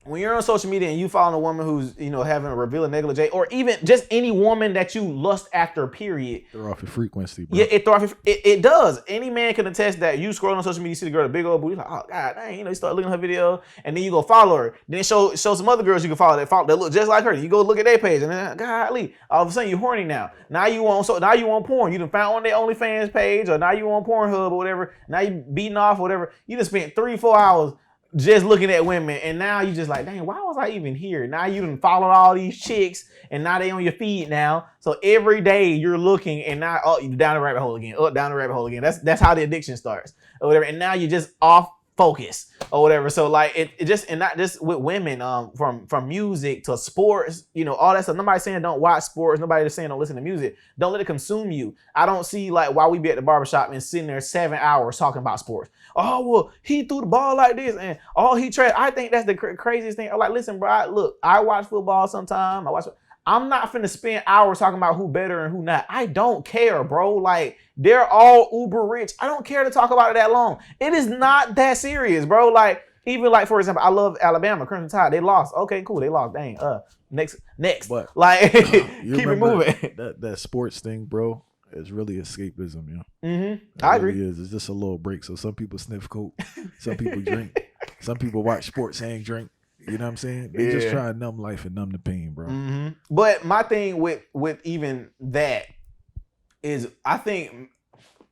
when you're on social media and you follow a woman who's, having a revealing negligee, or even just any woman that you lust after, period. Throw off your frequency, bro. Yeah, it does. Any man can attest that you scroll on social media, you see the girl with a big old booty, you're like, "Oh, God, dang," you start looking at her video, and then you go follow her. Then it show some other girls you can follow that look just like her. You go look at their page, and then, golly, all of a sudden you're horny now. Now you want porn. You done found on their OnlyFans page, or now you on Pornhub or whatever. Now you beating off or whatever. You done spent 3-4 hours just looking at women, and now you just like, dang, why was I even here? Now you done followed all these chicks, and now they on your feed now. So every day you're looking, and now you're down the rabbit hole again, up down the rabbit hole again. That's how the addiction starts or whatever. And now you're just off focus or whatever. So like it just, and not just with women, from music to sports, you know, all that stuff. Nobody's saying don't watch sports. Nobody's saying don't listen to music. Don't let it consume you. I don't see like why we be at the barbershop and sitting there 7 hours talking about sports. Oh, well, he threw the ball like this and he tried. I think that's the craziest thing. I'm like, listen, bro, I watch football sometime. I'm not finna spend hours talking about who better and who not. I don't care, bro. Like, they're all uber rich. I don't care to talk about it that long. It is not that serious, bro. Like, even like, for example, I love Alabama, Crimson Tide. They lost. Okay, cool. They lost. Dang. Next. But like, keep it moving. That sports thing, bro, is really escapism, you know? Mm-hmm. I agree. It's just a little break. So some people sniff coke. Some people drink. Some people watch sports and drink. You know what I'm saying? They just try to numb life and numb the pain, bro. Mm-hmm. But my thing with even that is, I think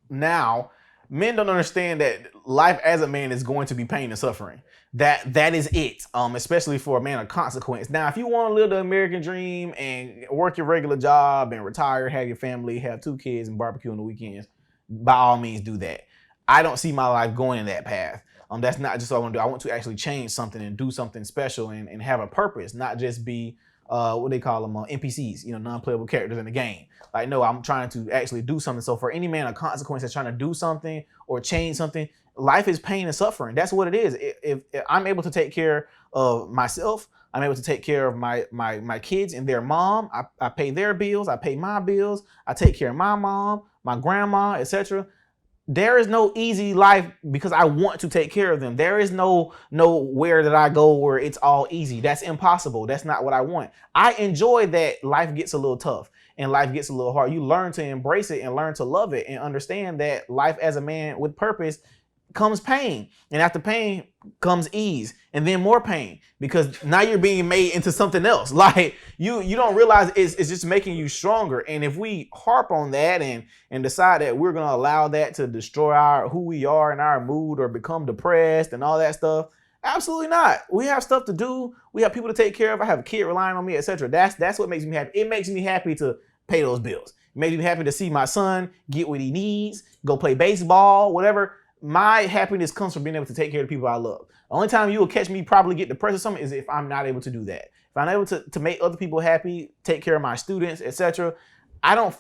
now men don't understand that life as a man is going to be pain and suffering. That is it. Especially for a man of consequence. Now, if you want to live the American dream and work your regular job and retire, have your family, have 2 kids and barbecue on the weekends, by all means do that. I don't see my life going in that path. That's not just what I want to do. I want to actually change something and do something special and have a purpose, not just be what they call them, NPCs, you know, non-playable characters in the game. Like, no, I'm trying to actually do something. So for any man of consequence that's trying to do something or change something, life is pain and suffering. That's what it is. If I'm able to take care of myself, I'm able to take care of my kids and their mom. I pay their bills. I pay my bills. I take care of my mom, my grandma, etc. There is no easy life because I want to take care of them. There is nowhere that I go where it's all easy. That's impossible. That's not what I want. I enjoy that life gets a little tough and life gets a little hard. You learn to embrace it and learn to love it and understand that life as a man with purpose comes pain, and after pain comes ease, and then more pain, because now you're being made into something else. Like you don't realize it's just making you stronger. And if we harp on that and decide that we're gonna allow that to destroy who we are and our mood, or become depressed and all that stuff, absolutely not. We have stuff to do. We have people to take care of. I have a kid relying on me, etc. That's what makes me happy. It makes me happy to pay those bills. It makes me happy to see my son get what he needs, go play baseball, whatever. My happiness comes from being able to take care of the people I love. The only time you will catch me probably get depressed or something is if I'm not able to do that. If I'm able to make other people happy, take care of my students, etc.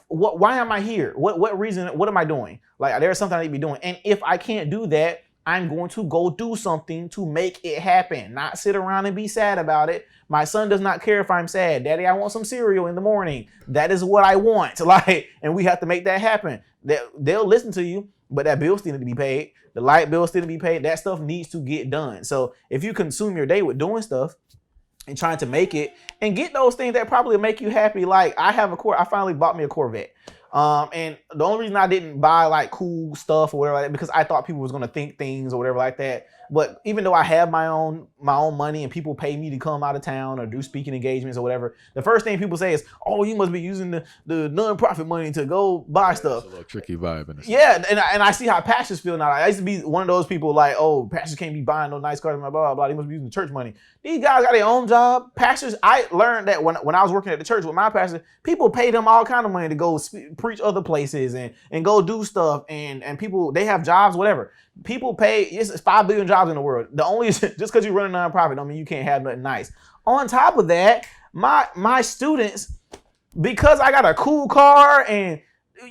Why am I here? What reason, what am I doing? Like, there's something I need to be doing. And if I can't do that, I'm going to go do something to make it happen, not sit around and be sad about it. My son does not care if I'm sad. Daddy, I want some cereal in the morning. That is what I want. Like, and we have to make that happen. They'll listen to you, but that bill still need to be paid. The light bill still need to be paid. That stuff needs to get done. So if you consume your day with doing stuff and trying to make it and get those things that probably make you happy, like I finally bought me a Corvette. And the only reason I didn't buy like cool stuff or whatever like that, because I thought people was gonna think things or whatever like that. But even though I have my own money and people pay me to come out of town or do speaking engagements or whatever, the first thing people say is, "Oh, you must be using the nonprofit money to go buy stuff." It's a little tricky vibe in this. Yeah, and I see how pastors feel now. I used to be one of those people like, "Oh, pastors can't be buying no nice cars, blah blah blah. They must be using church money." These guys got their own job. Pastors, I learned that when I was working at the church with my pastor, people pay them all kind of money to go preach other places and go do stuff, and people, they have jobs, whatever. People pay. It's 5 billion jobs in the world. The only just because you run a nonprofit don't mean you can't have nothing nice. On top of that, my students, because I got a cool car, and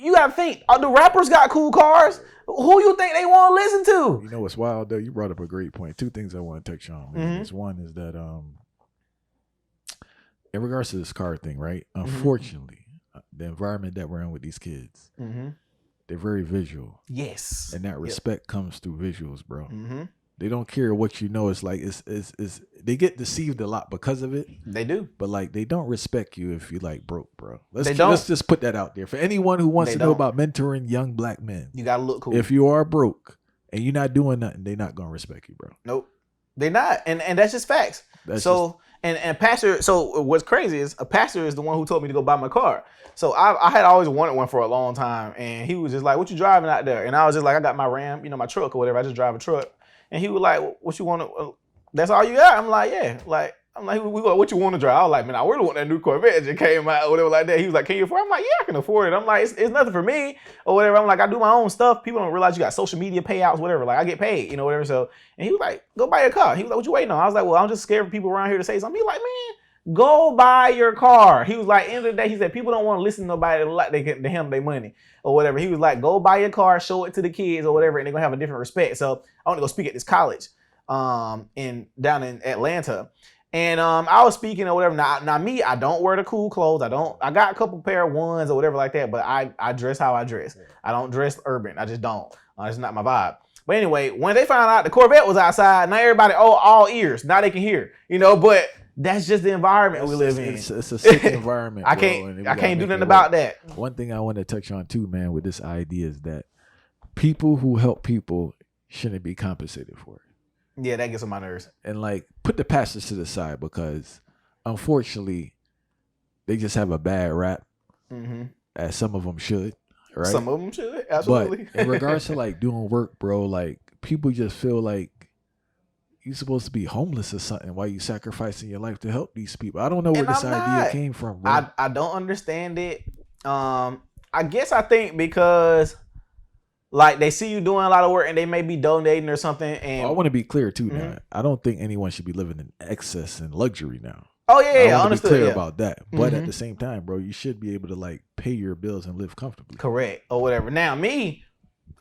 you gotta think, the rappers got cool cars. Who you think they want to listen to? You know what's wild though? You brought up a great point. 2 things I want to touch on. Mm-hmm. One is that in regards to this car thing, right? Unfortunately, the environment that we're in with these kids, they're very visual. Yes. And that respect comes through visuals, bro. They don't care what you know. It's like it's they get deceived a lot because of it. They do. But like, they don't respect you if you like broke, bro. Let's just put that out there. For anyone who wants to know about mentoring young black men, you gotta look cool. If you are broke and you're not doing nothing, they're not gonna respect you, bro. Nope. They're not. And that's just facts. And pastor, so what's crazy is a pastor is the one who told me to go buy my car. So I had always wanted one for a long time, and he was just like, "What you driving out there?" And I was just like, "I got my Ram, my truck or whatever. I just drive a truck." And he was like, "What you want to? That's all you got?" I'm like, "Yeah." Like, I'm like, what you want to drive? I was like, man, I really want that new Corvette that just came out or whatever like that. He was like, can you afford it? I'm like, yeah, I can afford it. I'm like, it's nothing for me or whatever. I'm like, I do my own stuff. People don't realize you got social media payouts, whatever. Like, I get paid, whatever. So, and he was like, go buy a car. He was like, what you waiting on? I was like, well, I'm just scared for people around here to say something. He was like, man, go buy your car. He was like, end of the day, he said, people don't want to listen to nobody like they can to him their money or whatever. He was like, go buy your car, show it to the kids or whatever, and they're gonna have a different respect. So I want to go speak at this college down in Atlanta. And I was speaking or whatever. Now me, I don't wear the cool clothes. I got a couple pair of ones or whatever like that, but I dress how I dress. I don't dress urban. I just don't. It's not my vibe. But anyway, when they found out the Corvette was outside, now everybody, all ears. Now they can hear, but that's just the environment we live in. It's a sick environment. I can't do nothing about that. One thing I want to touch on too, man, with this idea is that people who help people shouldn't be compensated for it. Yeah, that gets on my nerves. And like, put the pastors to the side because, unfortunately, they just have a bad rap, as some of them should. Right? Some of them should, absolutely. But in regards to like doing work, bro, like people just feel like you're supposed to be homeless or something while you sacrificing your life to help these people. I don't know where this idea came from, bro. I don't understand it. I guess I think because like they see you doing a lot of work and they may be donating or something. And I want to be clear too now. I don't think anyone should be living in excess and luxury now. Oh yeah, I understood. Be clear about that. But at the same time, bro, you should be able to like pay your bills and live comfortably. Correct or whatever. Now me,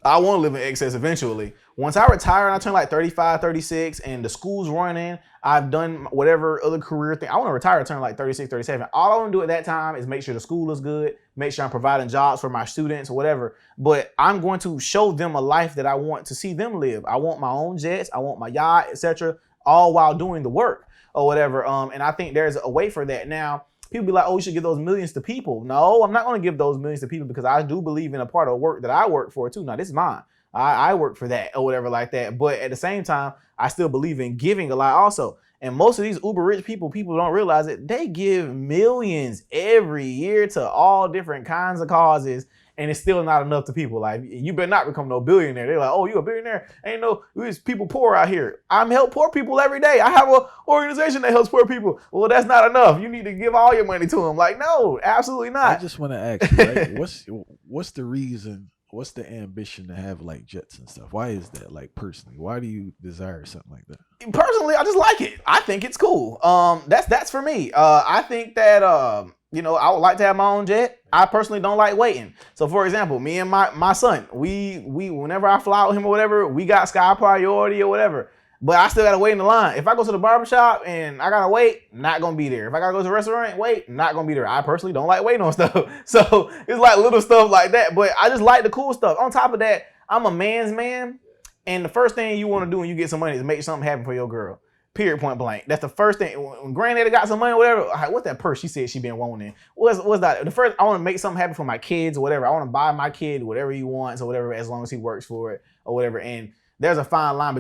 I want to live in excess eventually. Once I retire and I turn like 35, 36 and the school's running, I've done whatever other career thing. I want to retire and turn like 36, 37. All I want to do at that time is make sure the school is good, make sure I'm providing jobs for my students or whatever. But I'm going to show them a life that I want to see them live. I want my own jets, I want my yacht, etc., all while doing the work or whatever. And I think there's a way for that. Now, people be like, oh, you should give those millions to people. No, I'm not going to give those millions to people because I do believe in a part of work that I work for too. Now, this is mine. I work for that or whatever like that. But at the same time, I still believe in giving a lot also. And most of these uber rich people don't realize it. They give millions every year to all different kinds of causes. And it's still not enough to people. Like, you better not become no billionaire. They're like, oh, you a billionaire? Ain't no, there's people poor out here. I'm help poor people every day. I have an organization that helps poor people. Well, that's not enough. You need to give all your money to them. Like, no, absolutely not. I just want to ask you, like, what's the reason? What's the ambition to have like jets and stuff? Why is that? Like personally, why do you desire something like that? Personally, I just like it. I think it's cool. That's for me. I think that I would like to have my own jet. I personally don't like waiting. So for example, me and my son, we whenever I fly with him or whatever, we got sky priority or whatever. But I still gotta wait in the line. If I go to the barbershop and I gotta wait, not gonna be there. If I gotta go to a restaurant, wait, not gonna be there. I personally don't like waiting on stuff. So it's like little stuff like that. But I just like the cool stuff. On top of that, I'm a man's man. And the first thing you want to do when you get some money is make something happen for your girl. Period, point blank. That's the first thing. When granddaddy got some money or whatever, what's that purse she said she been wanting? What's that? The first, I want to make something happen for my kids or whatever. I want to buy my kid whatever he wants or whatever, as long as he works for it or whatever. And there's a fine line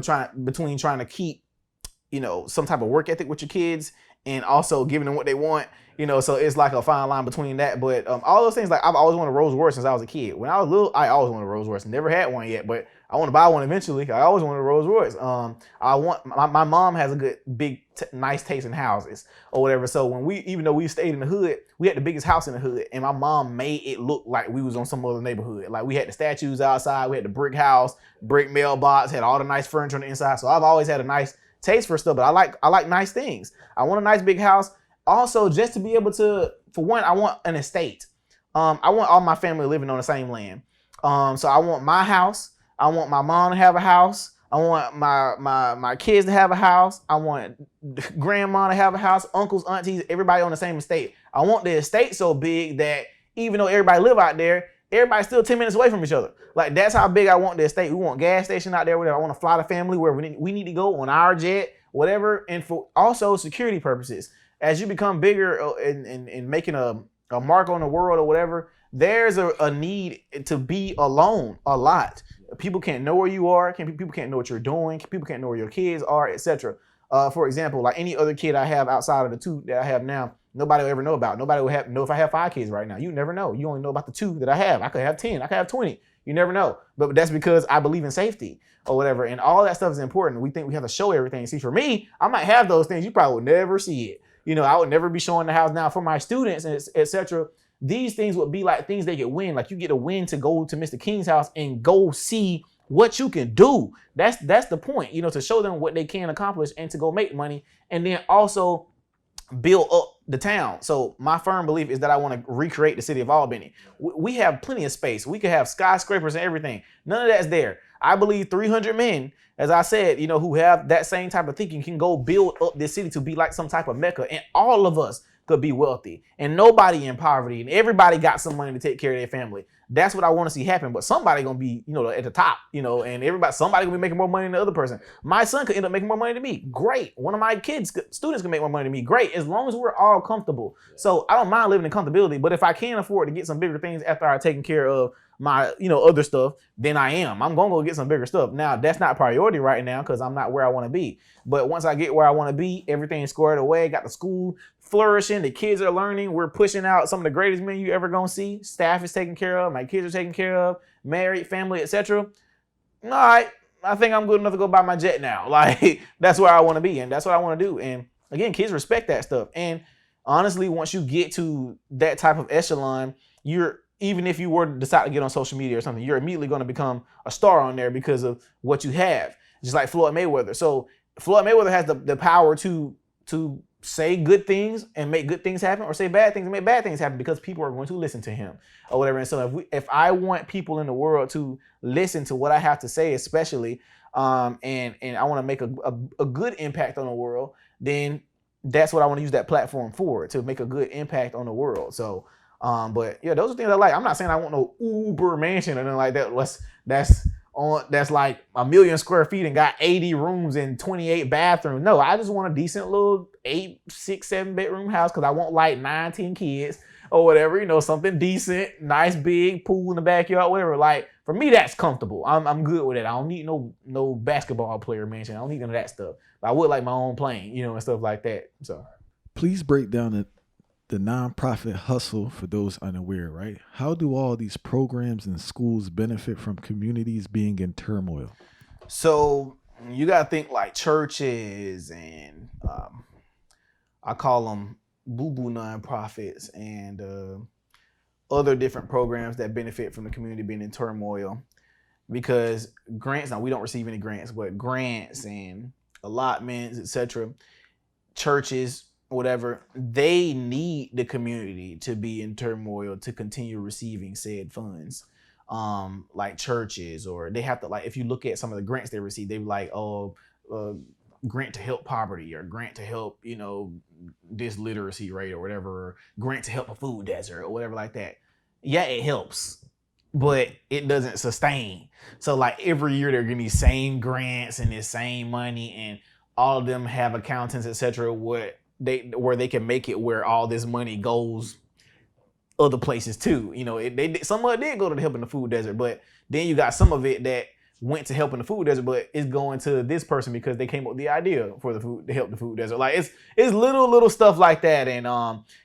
between trying to keep, some type of work ethic with your kids and also giving them what they want, so it's like a fine line between that. But all those things, like I've always wanted a Rolls Royce since I was a kid. When I was little, I always wanted a Rolls Royce. Never had one yet, but I want to buy one eventually. I always wanted a Rolls Royce. My mom has a good, big, nice taste in houses or whatever. So even though we stayed in the hood, we had the biggest house in the hood, and my mom made it look like we was on some other neighborhood. Like we had the statues outside, we had the brick house, brick mailbox, had all the nice furniture on the inside. So I've always had a nice taste for stuff, but I like nice things. I want a nice big house. Also, just to be able to, for one, I want an estate. I want all my family living on the same land. So I want my house. I want my mom to have a house. I want my kids to have a house. I want grandma to have a house, uncles, aunties, everybody on the same estate. I want the estate so big that even though everybody live out there, everybody's still 10 minutes away from each other. Like, that's how big I want the estate. We want gas station out there, whatever. I want to fly the family where we need to go on our jet, whatever. And for also security purposes. As you become bigger and making a mark on the world or whatever, there's a need to be alone a lot. People can't know where you are. People can't know what you're doing. People can't know where your kids are, etc. For example, like any other kid I have outside of the two that I have now, nobody will ever know about. Nobody will know if I have 5 kids right now. You never know. You only know about the 2 that I have. I could have 10. I could have 20. You never know. But that's because I believe in safety or whatever. And all that stuff is important. We think we have to show everything. See, for me, I might have those things. You probably would never see it. I would never be showing the house. Now for my students, and etc. These things would be like things they get win. Like you get a win to go to Mr. King's house and go see what you can do. That's the point, to show them what they can accomplish and to go make money, and then also build up the town. So my firm belief is that I want to recreate the city of Albany. We have plenty of space. We could have skyscrapers and everything. None of that's there. I believe 300 men, as I said, who have that same type of thinking can go build up this city to be like some type of Mecca, and all of us could be wealthy and nobody in poverty, and everybody got some money to take care of their family. That's what I want to see happen. But somebody gonna be, at the top, and somebody gonna be making more money than the other person. My son could end up making more money than me. Great. One of my students can make more money than me. Great. As long as we're all comfortable. So I don't mind living in comfortability, but if I can't afford to get some bigger things after I've taken care of my, other stuff, then I'm gonna go get some bigger stuff. Now that's not priority right now because I'm not where I want to be. But once I get where I want to be, everything's squared away. Got the school flourishing, the kids are learning. We're pushing out some of the greatest men you ever gonna see. Staff is taken care of. My kids are taken care of. Married, family, etc. All right, I think I'm good enough to go buy my jet now. Like that's where I want to be, and that's what I want to do. And again, kids respect that stuff. And honestly, once you get to that type of echelon, even if you were to decide to get on social media or something, you're immediately going to become a star on there because of what you have. Just like Floyd Mayweather. So Floyd Mayweather has the power to say good things and make good things happen, or say bad things and make bad things happen, because people are going to listen to him or whatever. And so if I want people in the world to listen to what I have to say, especially, and I want to make a good impact on the world, then that's what I want to use that platform for, to make a good impact on the world. So, but yeah, those are things I like. I'm not saying I want no Uber mansion or anything like that. That's like 1 million square feet and got 80 rooms and 28 bathrooms. No, I just want a decent little 8, 6, 7 bedroom house because I want like 9, 10 kids or whatever, something decent, nice big pool in the backyard, whatever. Like for me, that's comfortable. I'm good with it. I don't need no basketball player mansion. I don't need none of that stuff. But I would like my own plane, and stuff like that. So please break down the nonprofit hustle for those unaware, right? How do all these programs and schools benefit from communities being in turmoil? So you got to think like churches and I call them boo-boo nonprofits and other different programs that benefit from the community being in turmoil, because grants, now we don't receive any grants, but grants and allotments, etc., churches, whatever, they need the community to be in turmoil to continue receiving said funds. Like churches, or they have to, like, if you look at some of the grants they receive, they're like, grant to help poverty, or grant to help, this literacy rate or whatever, or grant to help a food desert or whatever like that. Yeah, it helps, but it doesn't sustain. So like every year they're getting these same grants and this same money, and all of them have accountants, etc., where they can make it where all this money goes other places too. Some of it did go to helping the food desert, but then you got some of it that went to helping the food desert, but it's going to this person because they came up with the idea for the food to help the food desert. Like it's little stuff like that, and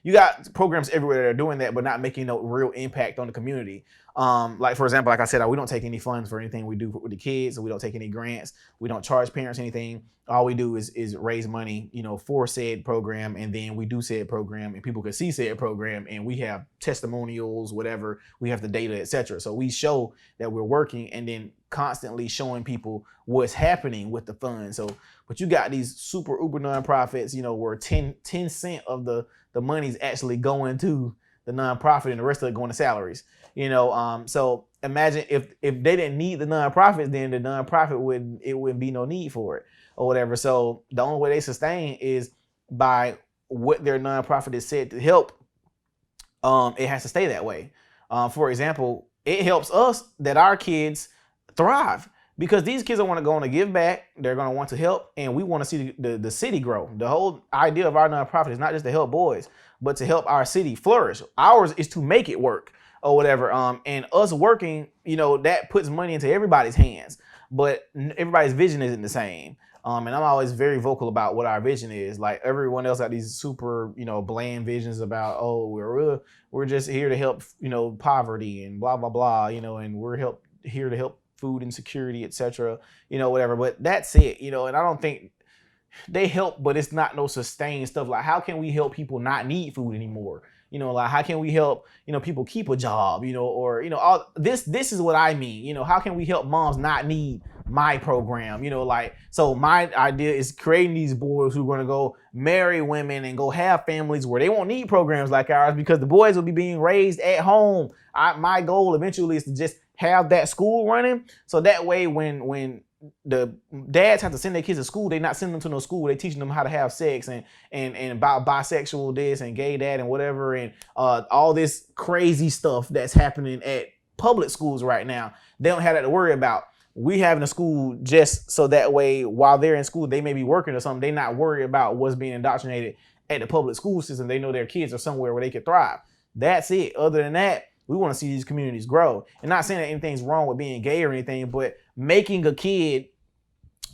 you got programs everywhere that are doing that, but not making no real impact on the community. Like for example, like I said, we don't take any funds for anything we do with the kids. So we don't take any grants. We don't charge parents anything. All we do is raise money, for said program, and then we do said program, and people can see said program, and we have testimonials, whatever. We have the data, etc. So we show that we're working, and then constantly showing people what's happening with the funds. So, but you got these super uber nonprofits, where 10 cent of the money's actually going to the nonprofit, and the rest of it going to salaries. So imagine if they didn't need the nonprofits, then the nonprofit wouldn't be no need for it or whatever. So the only way they sustain is by what their nonprofit is said to help. It has to stay that way. For example, it helps us that our kids thrive, because these kids are going to give back. They're going to want to help, and we want to see the city grow. The whole idea of our nonprofit is not just to help boys, but to help our city flourish. Ours is to make it work or whatever. And us working, that puts money into everybody's hands, but everybody's vision isn't the same. And I'm always very vocal about what our vision is. Like everyone else got these super, bland visions about, oh, we're just here to help, poverty and blah, blah, blah, and we're here to help food insecurity, etc., whatever. But that's it, and I don't think they help, but it's not no sustained stuff. Like, how can we help people not need food anymore? Like, how can we help, people keep a job, or, all this is what I mean. How can we help moms not need my program? So my idea is creating these boys who are going to go marry women and go have families where they won't need programs like ours, because the boys will be being raised at home. My goal eventually is to just have that school running. So that way, when the dads have to send their kids to school, they're not sending them to no school. They're teaching them how to have sex and about bisexual this and gay that and whatever, and all this crazy stuff that's happening at public schools right now. They don't have that to worry about. We having a school just so that way while they're in school, they may be working or something. They're not worried about what's being indoctrinated at the public school system. They know their kids are somewhere where they can thrive. That's it. Other than that, we want to see these communities grow. And not saying that anything's wrong with being gay or anything, but making a kid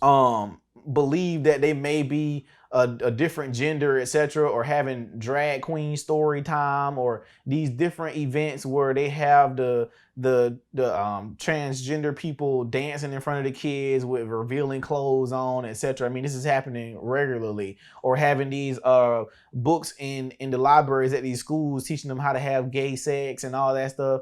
believe that they may be a different gender, etc., or having drag queen story time, or these different events where they have the transgender people dancing in front of the kids with revealing clothes on, etc. I mean, this is happening regularly. Or having these books in the libraries at these schools teaching them how to have gay sex and all that stuff.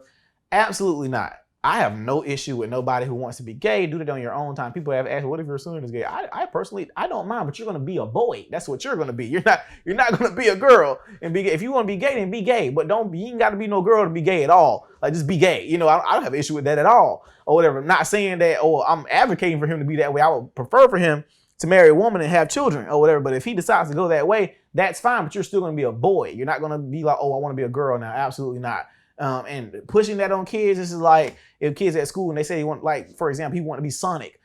Absolutely not. I have no issue with nobody who wants to be gay. Do that on your own time. People have asked, what if your son is gay? I personally, I don't mind, but you're going to be a boy. That's what you're going to be. You're not going to be a girl and be gay. If you want to be gay, then be gay. But you ain't got to be no girl to be gay at all. Like, just be gay. I don't have an issue with that at all or whatever. I'm not saying that, I'm advocating for him to be that way. I would prefer for him to marry a woman and have children or whatever. But if he decides to go that way, that's fine. But you're still going to be a boy. You're not going to be like, oh, I want to be a girl now. Absolutely not. And pushing that on kids, this is like if kids at school and they say they want, like, for example, he want to be Sonic,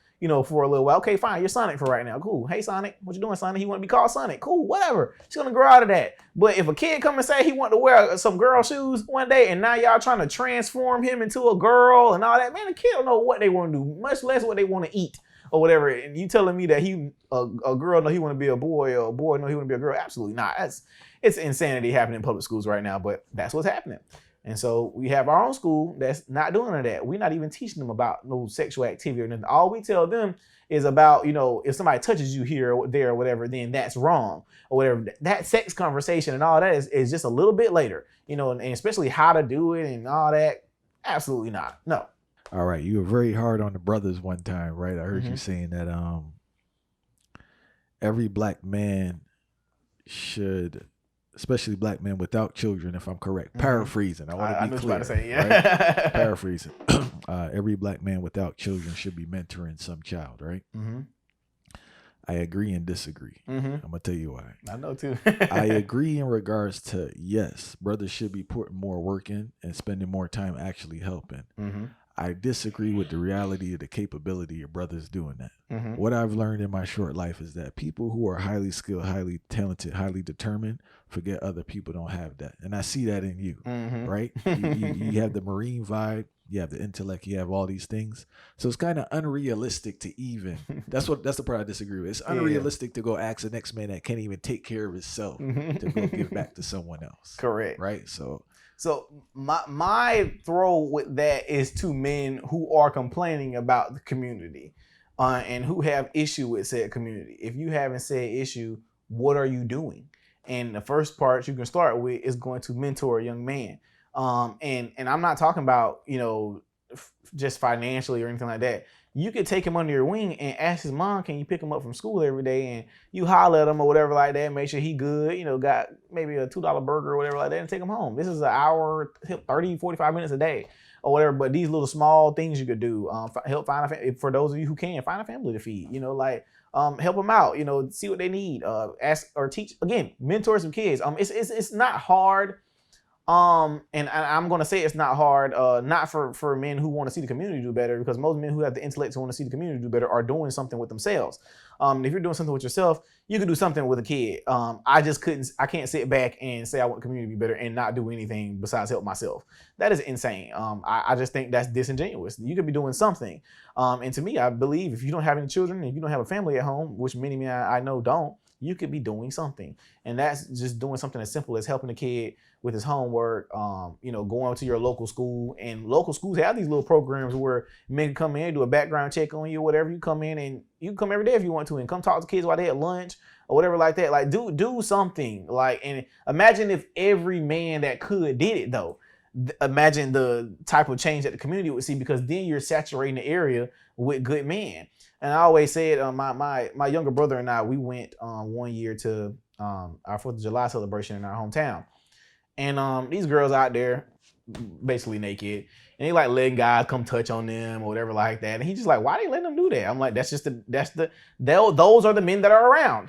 for a little while. Okay, fine, you're Sonic for right now. Cool. Hey, Sonic, what you doing, Sonic? He want to be called Sonic. Cool, whatever. He's going to grow out of that. But if a kid come and say he want to wear some girl shoes one day and now y'all trying to transform him into a girl and all that, man, the kid don't know what they want to do, much less what they want to eat or whatever. And you telling me that a girl know he want to be a boy or a boy know he want to be a girl? Absolutely not. It's insanity happening in public schools right now, but that's what's happening. And so we have our own school that's not doing none of that. We're not even teaching them about no sexual activity or nothing. All we tell them is about, if somebody touches you here or there or whatever, then that's wrong or whatever. That sex conversation and all that is just a little bit later, and especially how to do it and all that. Absolutely not. No. All right. You were very hard on the brothers one time, right? I heard you saying that every black man should, especially black men without children, if I'm correct. Paraphrasing. I want to be clear. About to say, yeah. Right? Paraphrasing. Every black man without children should be mentoring some child, right? Mm-hmm. I agree and disagree. Mm-hmm. I'm going to tell you why. I know too. I agree in regards to, yes, brothers should be putting more work in and spending more time actually helping. Mm-hmm. I disagree with the reality of the capability of brothers doing that. Mm-hmm. What I've learned in my short life is that people who are highly skilled, highly talented, highly determined, forget other people don't have that. And I see that in you, right? You have the Marine vibe, you have the intellect, you have all these things. So it's kind of unrealistic to even, that's the part I disagree with. It's unrealistic to go ask the next man that can't even take care of himself to go give back to someone else. Correct. Right? So my throw with that is to men who are complaining about the community and who have issue with said community. If you haven't said issue, what are you doing? And the first part you can start with is going to mentor a young man. And I'm not talking about, just financially or anything like that. You could take him under your wing and ask his mom, can you pick him up from school every day? And you holler at him or whatever like that, make sure he good, got maybe a $2 burger or whatever like that and take him home. This is an hour, 30, 45 minutes a day or whatever. But these little small things you could do, help find for those of you who can, find a family to feed, help them out, see what they need, ask or teach, again, mentor some kids. It's not hard And I'm gonna say it's not hard, not for men who want to see the community do better, because most men who have the intellect who want to see the community do better are doing something with themselves. If you're doing something with yourself, you can do something with a kid. I can't sit back and say I want the community to be better and not do anything besides help myself. That is insane. I just think that's disingenuous. You could be doing something. And to me, I believe if you don't have any children, if you don't have a family at home, which many men I know don't, you could be doing something. And that's just doing something as simple as helping a kid with his homework, going to your local school. And local schools have these little programs where men can come in, do a background check on you or whatever. You come in and you can come every day if you want to and come talk to kids while they at lunch or whatever like that. Like do something. Like, and imagine if every man that could did it though. Imagine the type of change that the community would see, because then you're saturating the area with good men. And I always said, my younger brother and I, we went one year to our 4th of July celebration in our hometown. And these girls out there basically naked, and they like letting guys come touch on them or whatever like that. And he's just like, why they letting them do that? I'm like, those are the men that are around.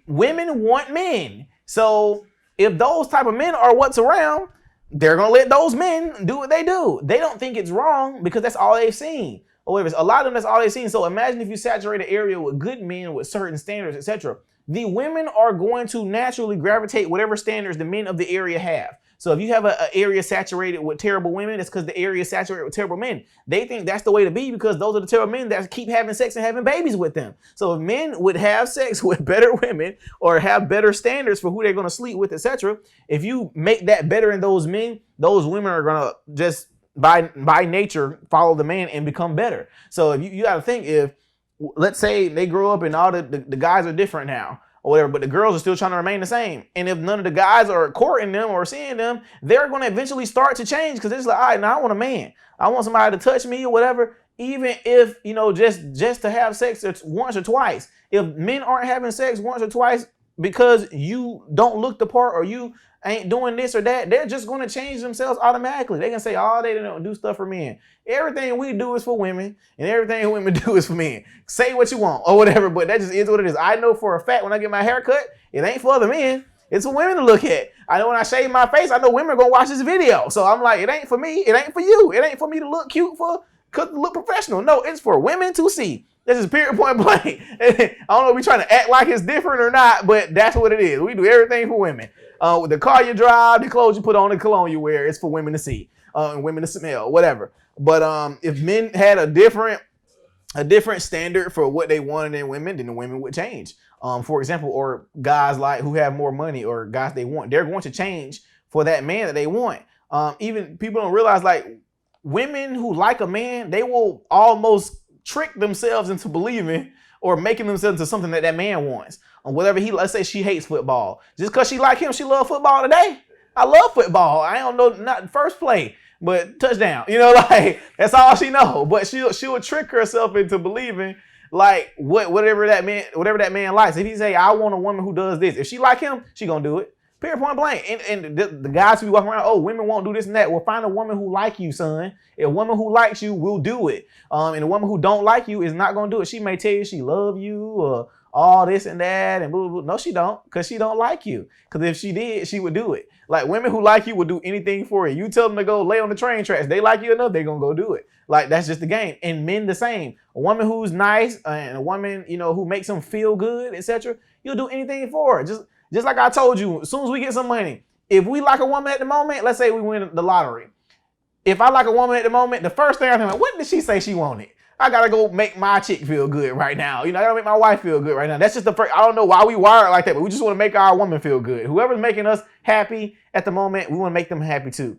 Women want men. So if those type of men are what's around, they're going to let those men do what they do. They don't think it's wrong because that's all they've seen. Or whatever. A lot of them, that's all they've seen. So imagine if you saturate an area with good men with certain standards, etc. The women are going to naturally gravitate whatever standards the men of the area have. So if you have an area saturated with terrible women, it's because the area is saturated with terrible men. They think that's the way to be because those are the terrible men that keep having sex and having babies with them. So if men would have sex with better women or have better standards for who they're going to sleep with, etc., if you make that better in those men, those women are going to just by nature follow the man and become better. So if you got to think, if let's say they grow up and all the guys are different now or whatever, but the girls are still trying to remain the same. And if none of the guys are courting them or seeing them, they're going to eventually start to change, because it's like, all right, now I want a man. I want somebody to touch me or whatever, even if, just to have sex once or twice. If men aren't having sex once or twice because you don't look the part or you ain't doing this or that, they're just going to change themselves automatically. They can say, oh, they don't do stuff for men. Everything we do is for women, and everything women do is for men. Say what you want or whatever, but that just is what it is. I know for a fact when I get my hair cut, it ain't for other men. It's for women to look at. I know when I shave my face, I know women are going to watch this video. So I'm like, it ain't for me. It ain't for you. It ain't for me to look cute to look professional. No, it's for women to see. This is period, point blank. I don't know if we're trying to act like it's different or not, but that's what it is. We do everything for women. The car you drive, the clothes you put on, the cologne you wear, it's for women to see, and women to smell, whatever. But if men had a different standard for what they wanted in women, then the women would change. For example, or guys like who have more money or guys they want, they're going to change for that man that they want. Even people don't realize, like, women who like a man, they will almost trick themselves into believing or making themselves into something that man wants. Whatever let's say she hates football. Just because she like him, she love football today. I love football. I don't know, not first play, but touchdown. Like, that's all she know. But she'll trick herself into believing, like, whatever that man likes. If he say, I want a woman who does this, if she like him, she gonna do it. Period, point blank. And the guys who be walking around, oh, women won't do this and that. Well, find a woman who like you, son. A woman who likes you will do it. And a woman who don't like you is not gonna do it. She may tell you she love you or all this and that and blah, blah, blah. No, she don't, because she don't like you. Because if she did, she would do it. Like, women who like you will do anything for you. You tell them to go lay on the train tracks. They like you enough, they're going to go do it. Like, that's just the game. And men the same. A woman who's nice and a woman, who makes them feel good, etc., you'll do anything for her. Just like I told you, as soon as we get some money, if we like a woman at the moment, let's say we win the lottery. If I like a woman at the moment, the first thing I think, what did she say she wanted? I gotta go make my chick feel good right now. I gotta make my wife feel good right now. That's just the first. I don't know why we wired like that, but we just want to make our woman feel good. Whoever's making us happy at the moment, we want to make them happy too.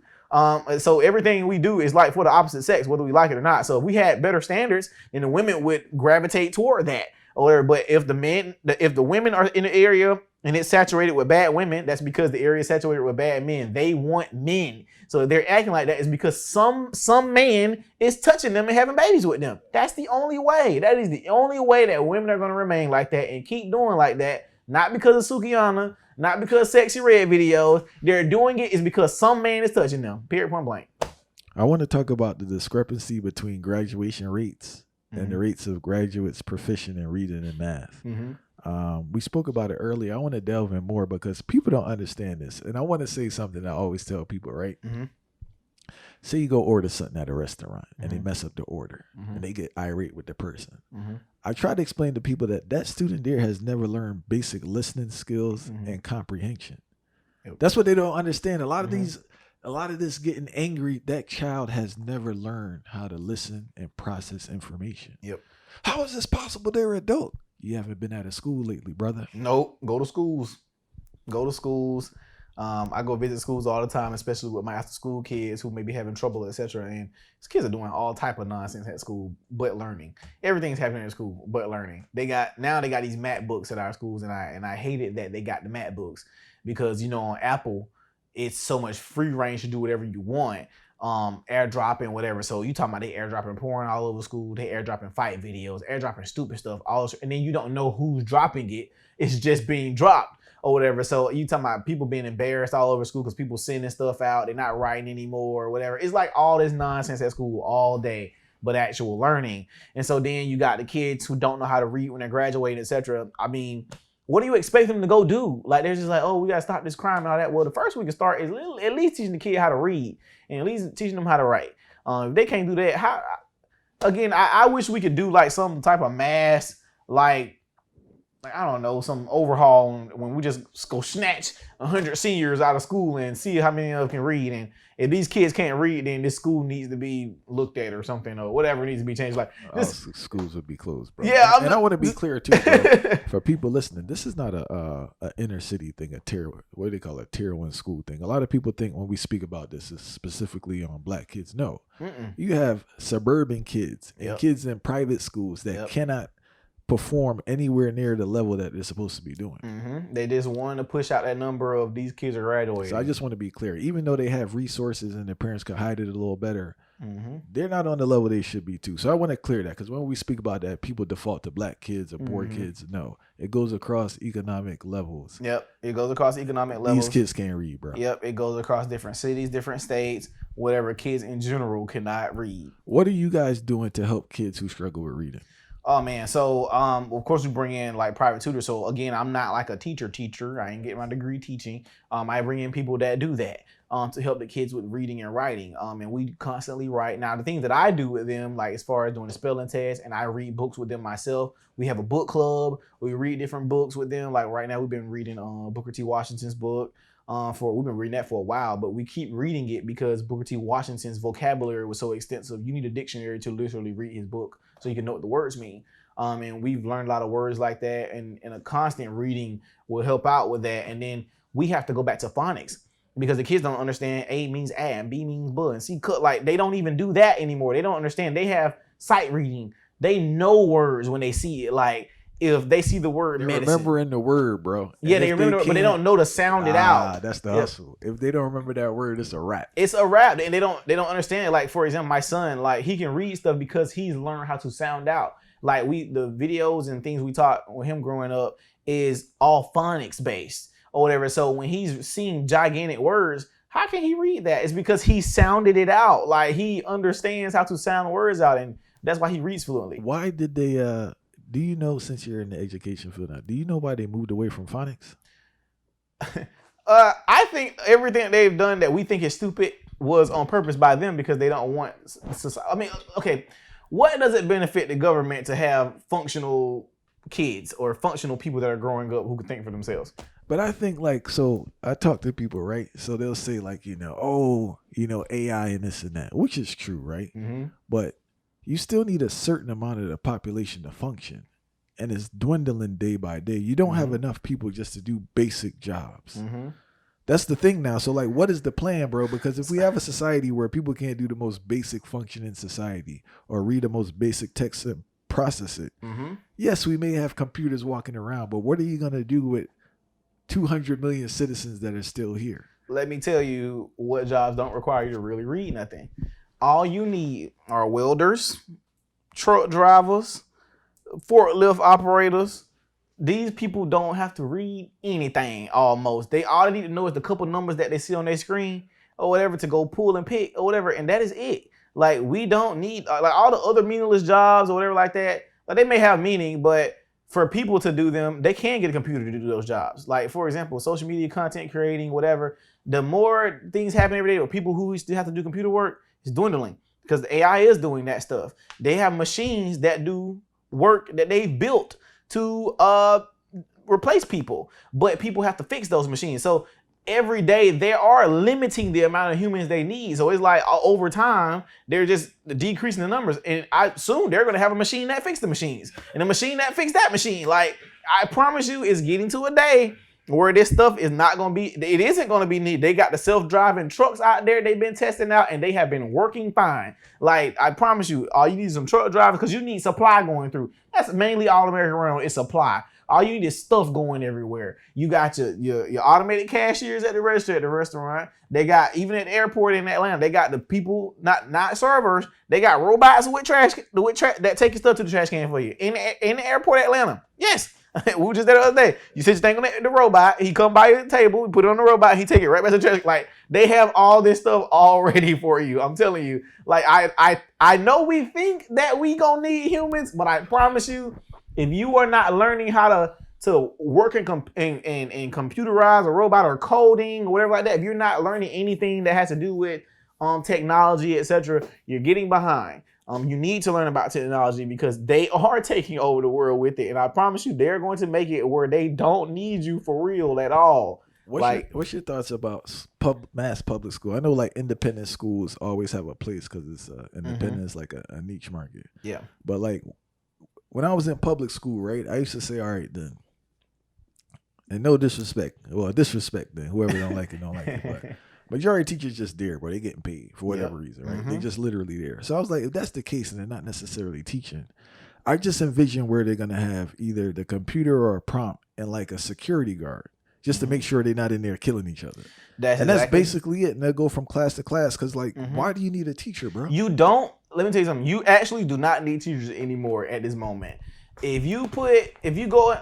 So everything we do is like for the opposite sex, whether we like it or not. So if we had better standards, then the women would gravitate toward that. But if the women are in the area and it's saturated with bad women, that's because the area is saturated with bad men. They want men. So if they're acting like that, it's because some man is touching them and having babies with them. That's the only way. That is the only way that women are going to remain like that and keep doing like that. Not because of Sukiyana, not because Sexy Red videos. They're doing it is because some man is touching them. Period, point blank. I want to talk about the discrepancy between graduation rates and the rates of graduates proficient in reading and math. We spoke about it earlier. I want to delve in more because people don't understand this. And I want to say something I always tell people, right? Mm-hmm. Say you go order something at a restaurant and they Mhm. mess up the order Mhm. and they get irate with the person. Mm-hmm. I try to explain to people that that student there has never learned basic listening skills Mhm. and comprehension. Yep. That's what they don't understand. A lot of Mhm. a lot of this getting angry, that child has never learned how to listen and process information. Yep. How is this possible? They're an adult. You haven't been out of school lately, brother. Nope. Go to schools. Go to schools. I go visit schools all the time, especially with my after school kids who may be having trouble, etc. And these kids are doing all type of nonsense at school, but learning. Everything's happening at school, but learning. They got these mat books at our schools, and I hated that they got the mat books because on Apple, it's so much free range to do whatever you want. Airdropping, whatever. So you talking about they airdropping porn all over school, they airdropping fight videos, airdropping stupid stuff, and then you don't know who's dropping it. It's just being dropped or whatever. So you talking about people being embarrassed all over school because people sending stuff out, they're not writing anymore or whatever. It's like all this nonsense at school all day, but actual learning. And so then you got the kids who don't know how to read when they're graduating, etc. I mean, what do you expect them to go do? Like they're just like, oh, we gotta stop this crime and all that. Well, the first we can start is at least teaching the kid how to read and at least teaching them how to write. If they can't do that, how? Again, I wish we could do like some type of mass, like I don't know, some overhaul when we just go snatch 100 seniors out of school and see how many of them can read. And if these kids can't read, then this school needs to be looked at or something or whatever needs to be changed. Like this, schools would be closed, bro. Yeah, and I want to be clear too, bro, for people listening. This is not a inner city thing, what do they call it, tier 1 school thing. A lot of people think when we speak about this is specifically on black kids. No, you have suburban kids and kids in private schools that cannot perform anywhere near the level that they're supposed to be doing. They just want to push out that number of these kids are graduating. So I just want to be clear. Even though they have resources and their parents could hide it a little better, they're not on the level they should be too. So I want to clear that because when we speak about that, people default to black kids or poor kids. No, it goes across economic levels. Yep, it goes across economic levels. These kids can't read, bro. Yep, it goes across different cities, different states, whatever. Kids in general cannot read. What are you guys doing to help kids who struggle with reading? Oh man, so of course we bring in like private tutors. So again, I'm not like a teacher. I ain't getting my degree teaching. I bring in people that do that to help the kids with reading and writing. And we constantly write. Now the things that I do with them, like as far as doing the spelling test, and I read books with them myself. We have a book club. We read different books with them. Like right now, we've been reading Booker T. Washington's book. We've been reading that for a while, but we keep reading it because Booker T. Washington's vocabulary was so extensive. You need a dictionary to literally read his book so you can know what the words mean. And we've learned a lot of words like that, and a constant reading will help out with that. And then we have to go back to phonics because the kids don't understand A means A and B means B and C cut. Like they don't even do that anymore. They don't understand. They have sight reading. They know words when they see it. Like if they see the word medicine. Remembering the word, bro. Yeah, they remember it, but they don't know to sound it out. That's the hustle. If they don't remember that word, it's a wrap. It's a wrap, and they don't understand it. Like for example, my son, like he can read stuff because he's learned how to sound out. Like the videos and things we taught with him growing up is all phonics based or whatever. So when he's seeing gigantic words, how can he read that? It's because he sounded it out. Like he understands how to sound words out, and that's why he reads fluently. Why did they? Do you know, since you're in the education field now, do you know why they moved away from phonics? I think everything they've done that we think is stupid was on purpose by them because they don't want society. I mean, okay, what does it benefit the government to have functional kids or functional people that are growing up who can think for themselves? But I think so I talk to people, right? So they'll say AI and this and that, which is true, right? But you still need a certain amount of the population to function. And it's dwindling day by day. You don't have enough people just to do basic jobs. That's the thing now. So what is the plan, bro? Because if we have a society where people can't do the most basic function in society or read the most basic text and process it, yes, we may have computers walking around, but what are you going to do with 200 million citizens that are still here? Let me tell you what jobs don't require you to really read nothing. All you need are welders, truck drivers, forklift operators. These people don't have to read anything almost. All they need to know is the couple numbers that they see on their screen or whatever to go pull and pick or whatever. And that is it. Like we don't need like all the other meaningless jobs or whatever like that. Like they may have meaning, but for people to do them, they can get a computer to do those jobs. Like, for example, social media content creating, whatever. The more things happen every day, or people who used to have to do computer work is dwindling because the AI is doing that stuff. They have machines that do work that they've built to replace people, but people have to fix those machines. So every day they are limiting the amount of humans they need. So it's like over time, they're just decreasing the numbers. And I assume they're going to have a machine that fixes the machines and a machine that fixes that machine. Like, I promise you, it's getting to a day where this stuff is not going to be, it isn't going to be needed. They got the self-driving trucks out there they've been testing out and they have been working fine. Like, I promise you, all you need is some truck drivers because you need supply going through. That's mainly all American Railroad is supply. All you need is stuff going everywhere. You got your automated cashiers at the register at the restaurant. They got, even at the airport in Atlanta, they got the people, not servers. They got robots with trash that take your stuff to the trash can for you in the airport at Atlanta. Yes. We were just there the other day. You sit your thing on the robot. He come by the table, put it on the robot. He take it right back to the trash. Like, they have all this stuff all ready for you. I'm telling you. Like, I know we think that we gonna need humans, but I promise you, if you are not learning how to work and computerize a robot or coding or whatever like that, if you're not learning anything that has to do with technology, etc., you're getting behind. You need to learn about technology because they are taking over the world with it. And I promise you, they're going to make it where they don't need you for real at all. What's your thoughts about mass public school? I know like independent schools always have a place because it's independent is like a niche market. Yeah. But like when I was in public school, right, I used to say, all right, then. And no disrespect. Well, disrespect then. Whoever don't like it, don't like it. But majority of teachers just there, bro. They getting paid for whatever reason, right? They just literally there. So I was like, if that's the case and they're not necessarily teaching, I just envision where they're going to have either the computer or a prompt and like a security guard just to make sure they're not in there killing each other. That's basically it. And they'll go from class to class because like, why do you need a teacher, bro? You don't. Let me tell you something. You actually do not need teachers anymore at this moment. If you go,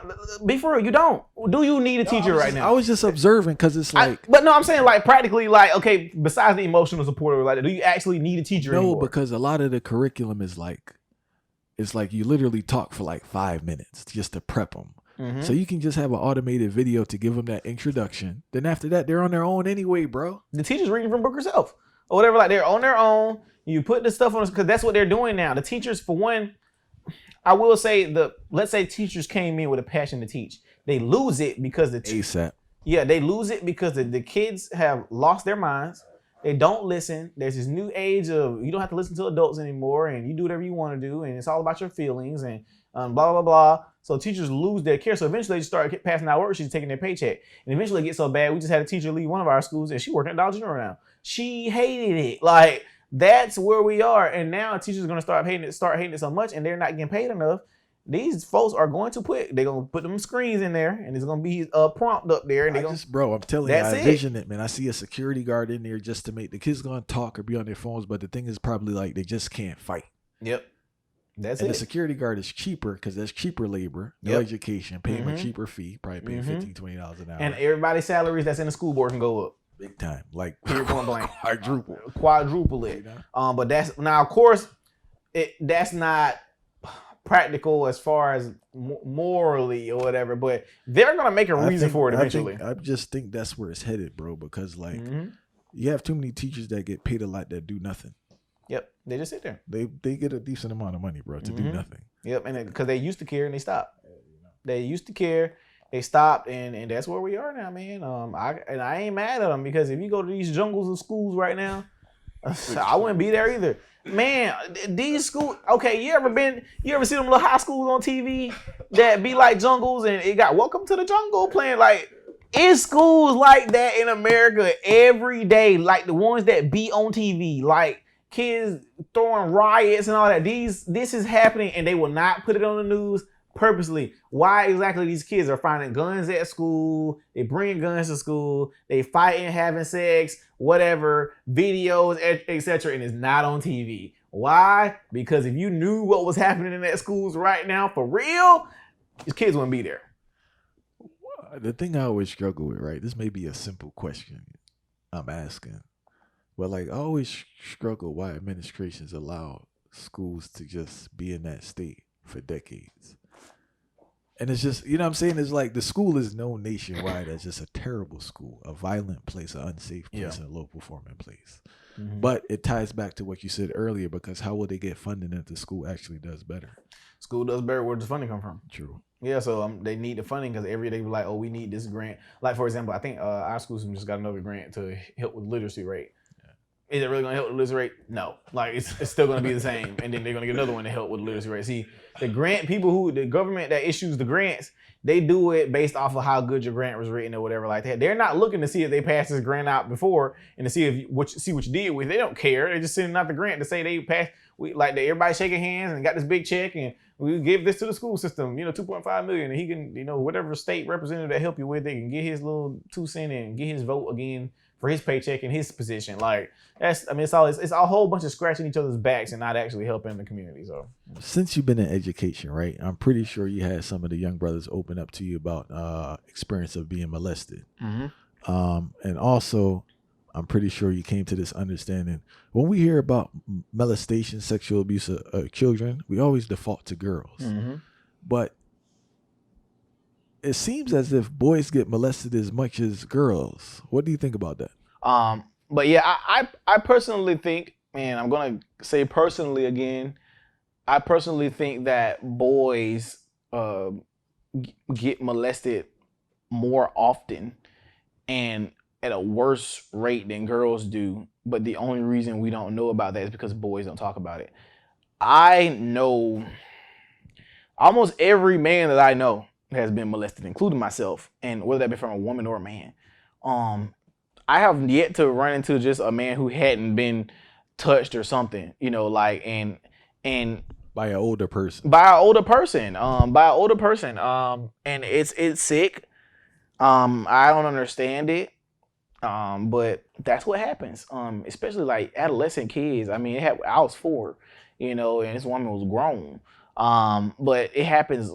be for real, you don't. Do you need a teacher right now? I was just observing because it's like. But no, I'm saying like practically like, okay, besides the emotional support or like that, do you actually need a teacher anymore? No, because a lot of the curriculum is like, it's like you literally talk for like 5 minutes just to prep them. So you can just have an automated video to give them that introduction. Then after that, they're on their own anyway, bro. The teacher's reading from book herself or whatever. Like they're on their own. You put the stuff on because that's what they're doing now. The teachers, for one, I will say let's say teachers came in with a passion to teach. They lose it because ASAP. Yeah, they lose it because the kids have lost their minds. They don't listen. There's this new age of you don't have to listen to adults anymore and you do whatever you want to do and it's all about your feelings and blah, blah, blah. So teachers lose their care. So eventually they just start passing out worksheets, taking their paycheck. And eventually it gets so bad. We just had a teacher leave one of our schools and she working at Dollar General now. She hated it. Like, that's where we are. And now teachers are going to start hating it so much and they're not getting paid enough. These folks are going to they're going to put them screens in there and there's going to be a prompt up there. And I'm telling you, I envision it, man. I see a security guard in there just to make the kids going to talk or be on their phones. But the thing is probably like they just can't fight. Yep. That's and the security guard is cheaper because there's cheaper labor, no education, pay them a cheaper fee, probably paying $15, $20 an hour. And everybody's salaries that's in the school board can go up. Big time. Like quadruple it. But that's now, of course, that's not practical as far as morally or whatever, but they're going to make a reason for it eventually. I just think that's where it's headed, bro, because like you have too many teachers that get paid a lot that do nothing. Yep, they just sit there. They get a decent amount of money, bro, to do nothing. Yep, and because they used to care and they stopped. They used to care, they stopped, and that's where we are now, man. I ain't mad at them because if you go to these jungles of schools right now, I wouldn't be there either. Man, these schools. Okay, you ever see them little high schools on TV that be like jungles and it got "Welcome to the Jungle" playing like. It's schools like that in America every day, like the ones that be on TV, like. Kids throwing riots and all that. This is happening and they will not put it on the news purposely. Why exactly these kids are finding guns at school? They bring guns to school. They fighting, having sex, whatever, videos, etc. And it's not on TV. Why? Because if you knew what was happening in that schools right now for real, these kids wouldn't be there. The thing I always struggle with, right? This may be a simple question I'm asking. But like I always struggle why administrations allow schools to just be in that state for decades. And it's just, you know what I'm saying? It's like the school is known nationwide as just a terrible school, a violent place, an unsafe place, and a low performing place. Mm-hmm. But it ties back to what you said earlier, because how will they get funding if the school actually does better? School does better. Where does funding come from? True. Yeah, so they need the funding because every day we're like, oh, we need this grant. Like, for example, I think our school just got another grant to help with literacy rate. Is it really going to help with the literacy rate? No. Like, it's still going to be the same. And then they're going to get another one to help with the literacy rate. See, the government that issues the grants, they do it based off of how good your grant was written or whatever like that. They're not looking to see if they passed this grant out before and to see what you did with it. They don't care. They're just sending out the grant to say they passed. Everybody shaking hands and got this big check, and we give this to the school system, $2.5 million, and he can, whatever state representative that help you with, they can get his little 2 cents and get his vote again for his paycheck and his position. Like, it's a whole bunch of scratching each other's backs and not actually helping the community. So, since you've been in education, right, I'm pretty sure you had some of the young brothers open up to you about experience of being molested. Mm-hmm. And also, I'm pretty sure you came to this understanding. When we hear about molestation, sexual abuse of children, we always default to girls. Mm-hmm. But it seems as if boys get molested as much as girls. What do you think about that? But yeah, I personally think, and I'm going to say personally again, I personally think that boys get molested more often and at a worse rate than girls do. But the only reason we don't know about that is because boys don't talk about it. I know almost every man that I know has been molested, including myself, and whether that be from a woman or a man. I have yet to run into just a man who hadn't been touched or something, and by an older person. And it's sick. I don't understand it. But that's what happens. Especially like adolescent kids. I mean, I was 4, and this woman was grown. But it happens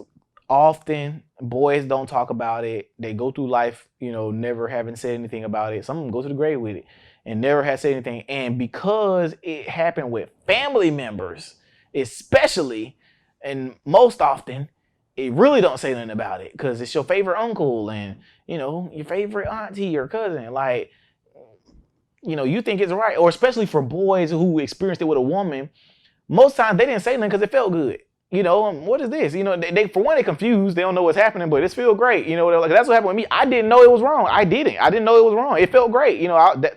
often. Boys don't talk about it. They go through life, never having said anything about it. Some of them go to the grave with it and never have said anything. And because it happened with family members, especially, and most often, it really don't say nothing about it because it's your favorite uncle and, your favorite auntie or cousin. Like, you think it's right. Or especially for boys who experienced it with a woman, most times they didn't say nothing because it felt good. What is this? They for one, they're confused. They don't know what's happening, but it feels great. Like that's what happened with me. I didn't know it was wrong. I didn't know it was wrong. It felt great.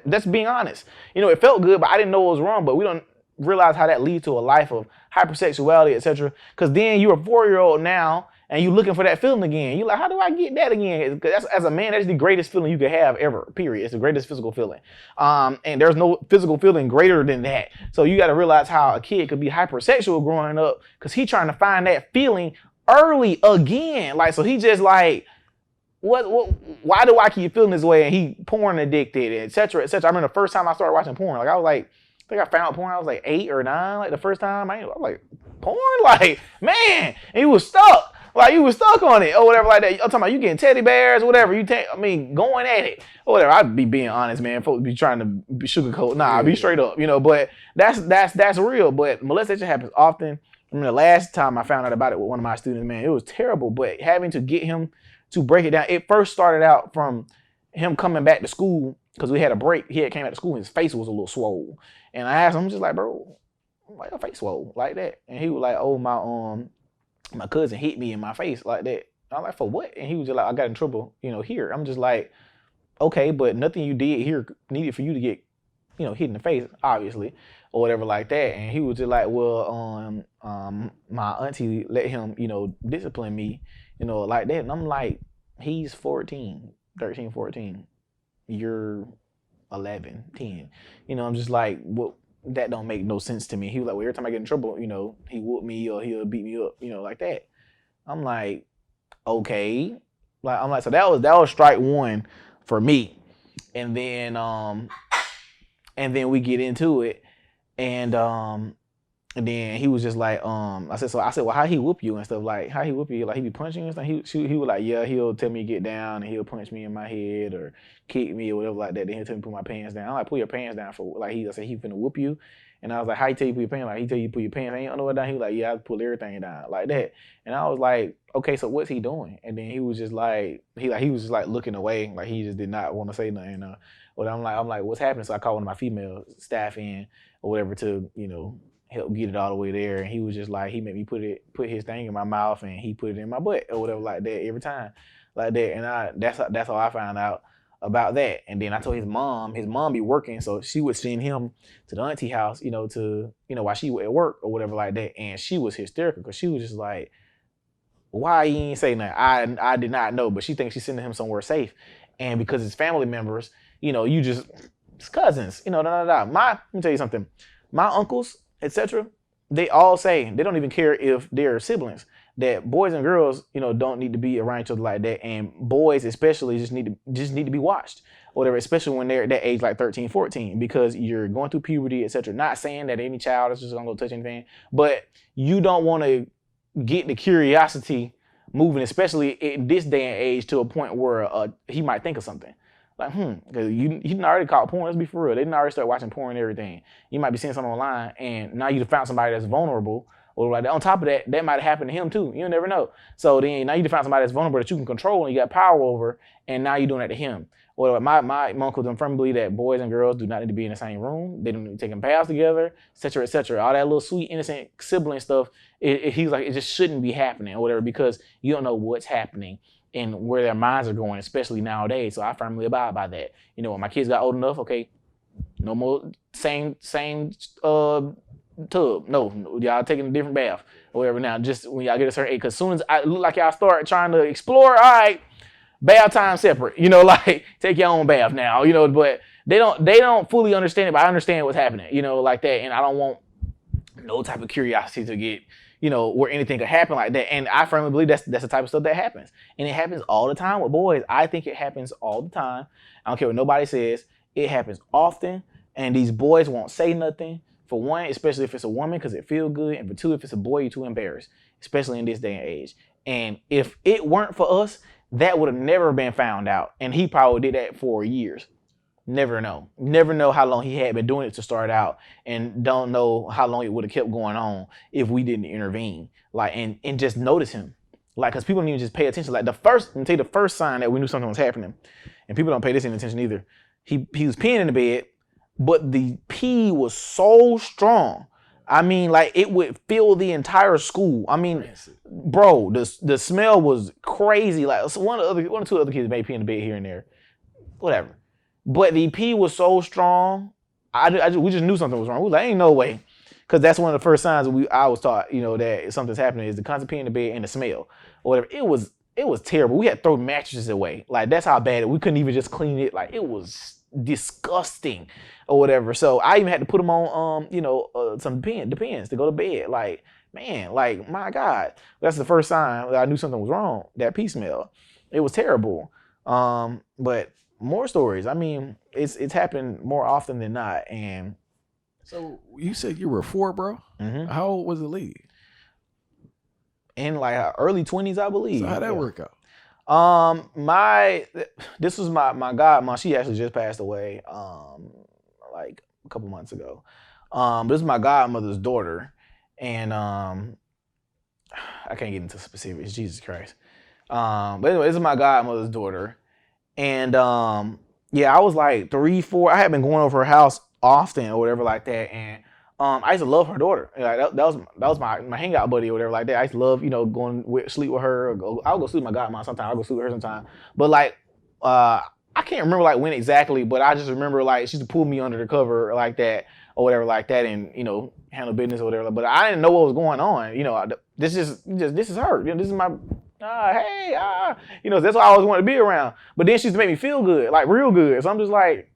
That's being honest. It felt good, but I didn't know it was wrong. But we don't realize how that leads to a life of hypersexuality, etc. Because then you're a 4-year-old now, and you're looking for that feeling again. You're like, how do I get that again? Because as a man, that's the greatest feeling you could have ever, period. It's the greatest physical feeling. And there's no physical feeling greater than that. So you got to realize how a kid could be hypersexual growing up because he's trying to find that feeling early again. Like, so he just like, why do I keep feeling this way? And he porn addicted, et cetera, et cetera. I remember the first time I started watching porn, like I was like, I think I found porn, I was like 8 or 9, like the first time. I was like, porn? Like, man, and he was stuck. Like, you was stuck on it or whatever like that. I'm talking about you getting teddy bears or whatever. Going at it or whatever. I'd be being honest, man. Folks be trying to be sugarcoat. Nah, be straight up, But that's real. But molestation happens often. I mean, the last time I found out about it with one of my students, man, it was terrible. But having to get him to break it down, it first started out from him coming back to school because we had a break. He had came back to school and his face was a little swole. And I asked him, I'm just like, bro, why your face swole like that? And he was like, oh, my cousin hit me in my face like that. I'm like, for what? And he was just like, I got in trouble, here. I'm just like, okay, but nothing you did here needed for you to get, hit in the face, obviously, or whatever like that. And he was just like, well, my auntie let him, discipline me, like that. And I'm like, he's 13, 14. You're 11, 10. I'm just like, well, that don't make no sense to me. He was like, well, every time I get in trouble, he whoop me or he'll beat me up, like that. I'm like, okay. So that was strike one for me. And then we get into it. And And then he was just like, I said, well, how he whoop you and stuff? Like, how he whoop you? Like, he be punching you and stuff? He was like, yeah, he'll tell me to get down and he'll punch me in my head or kick me or whatever like that. Then he'll tell me to put my pants down. I'm like, pull your pants down for, like, I said, he finna whoop you. And I was like, how you tell you put your pants? Like, he tell you put your pants. I ain't know what down. He was like, yeah, I pull everything down like that. And I was like, okay, so what's he doing? And then he was just like, he was just like looking away, like he just did not want to say nothing. But I'm like, what's happening? So I called one of my female staff in or whatever to, help get it all the way there. And he was just like, he made me put his thing in my mouth and he put it in my butt or whatever like that every time like that. And that's how I found out about that. And then I told his mom be working, so she would send him to the auntie house, while she was at work or whatever like that. And she was hysterical because she was just like, why he ain't say nothing? I did not know, but she thinks she's sending him somewhere safe. And because it's family members, it's cousins, Let me tell you something. My uncles, etc., they all say they don't even care if they're siblings, that boys and girls, don't need to be around each other like that. And boys especially just need to be watched or whatever, especially when they're at that age like 13, 14, because you're going through puberty, etc. Not saying that any child is just gonna go touch anything, but you don't want to get the curiosity moving, especially in this day and age, to a point where he might think of something. Like, because you didn't already caught porn. Let's be for real. They didn't already start watching porn and everything. You might be seeing something online, and now you found somebody that's vulnerable, or like that. On top of that, that might have happened to him too. You never know. So then now you found somebody that's vulnerable that you can control and you got power over, and now you're doing that to him. Well, my uncle them firmly believe that boys and girls do not need to be in the same room. They don't need to take baths together, etc., etc. All that little sweet, innocent sibling stuff. He's like, it just shouldn't be happening or whatever, because you don't know what's happening and where their minds are going, especially nowadays. So I firmly abide by that. When my kids got old enough, okay, no more same tub. No, y'all taking a different bath or whatever now. Just when y'all get a certain age, because as soon as I look like y'all start trying to explore, all right, bath time separate. Like take your own bath now. But they don't fully understand it. But I understand what's happening. Like that, and I don't want no type of curiosity to get, where anything could happen like that. And I firmly believe that's the type of stuff that happens. And it happens all the time with boys. I think it happens all the time. I don't care what nobody says. It happens often. And these boys won't say nothing. For one, especially if it's a woman, because it feels good. And for two, if it's a boy, you're too embarrassed, especially in this day and age. And if it weren't for us, that would have never been found out. And he probably did that for years. Never know how long he had been doing it to start out, and don't know how long it would have kept going on if we didn't intervene. Like, and just notice him. Like, because people don't even just pay attention. Like, the first sign that we knew something was happening, and people don't pay this any attention either. He was peeing in the bed, but the pee was so strong. I mean, like, it would fill the entire school. I mean, bro, the smell was crazy. Like, so one or two other kids may pee in the bed here and there, whatever. But the pee was so strong, we just knew something was wrong. We was like, ain't no way. Because that's one of the first signs I was taught, that something's happening, is the constant pee in the bed and the smell or whatever. It was terrible. We had to throw mattresses away. Like, that's how bad we couldn't even just clean it. Like, it was disgusting or whatever. So I even had to put them on, some depends to go to bed. Like, man, like, my God. That's the first sign that I knew something was wrong, that pee smell. It was terrible. But more stories. I mean, it's happened more often than not. And so you said you were 4, bro? Mm-hmm. How old was the lady? In like early 20s, I believe. So how'd that work out? This was my godmom. She actually just passed away like a couple months ago. This is my godmother's daughter, and I can't get into specifics. Jesus Christ. But anyway, this is my godmother's daughter. And I was like 3, 4. I had been going over her house often or whatever like that. And I used to love her daughter. Like, that was my hangout buddy or whatever like that. I used to love, going sleep with her. I'll go sleep with my godmom sometimes. I'll go sleep with her sometime. But like, I can't remember like when exactly, but I just remember like she used to pull me under the cover like that or whatever like that, and handle business or whatever. But I didn't know what was going on. This is her. This is my. That's what I always wanted to be around. But then she used to make me feel good, like real good. So I'm just like,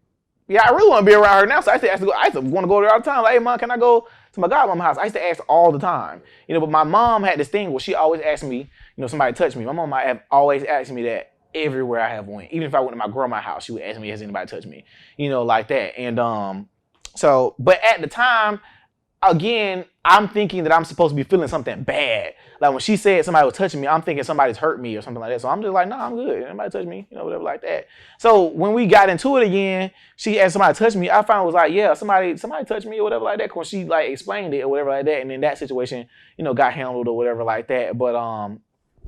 yeah, I really want to be around her now. So I used to want to go there all the time. Like, hey, mom, can I go to my godmom's house? I used to ask all the time. But my mom had this thing where she always asked me, somebody touched me. My mom might have always asked me that everywhere I have went. Even if I went to my grandma's house, she would ask me, has anybody touched me? Like that. And but at the time, again, I'm thinking that I'm supposed to be feeling something bad. Like when she said somebody was touching me, I'm thinking somebody's hurt me or something like that. So I'm just like, nah, I'm good. Nobody touch me, whatever like that. So when we got into it again, she asked somebody to touch me. I found it was like, yeah, somebody touched me or whatever like that. When she like explained it or whatever like that, and then that situation, got handled or whatever like that. But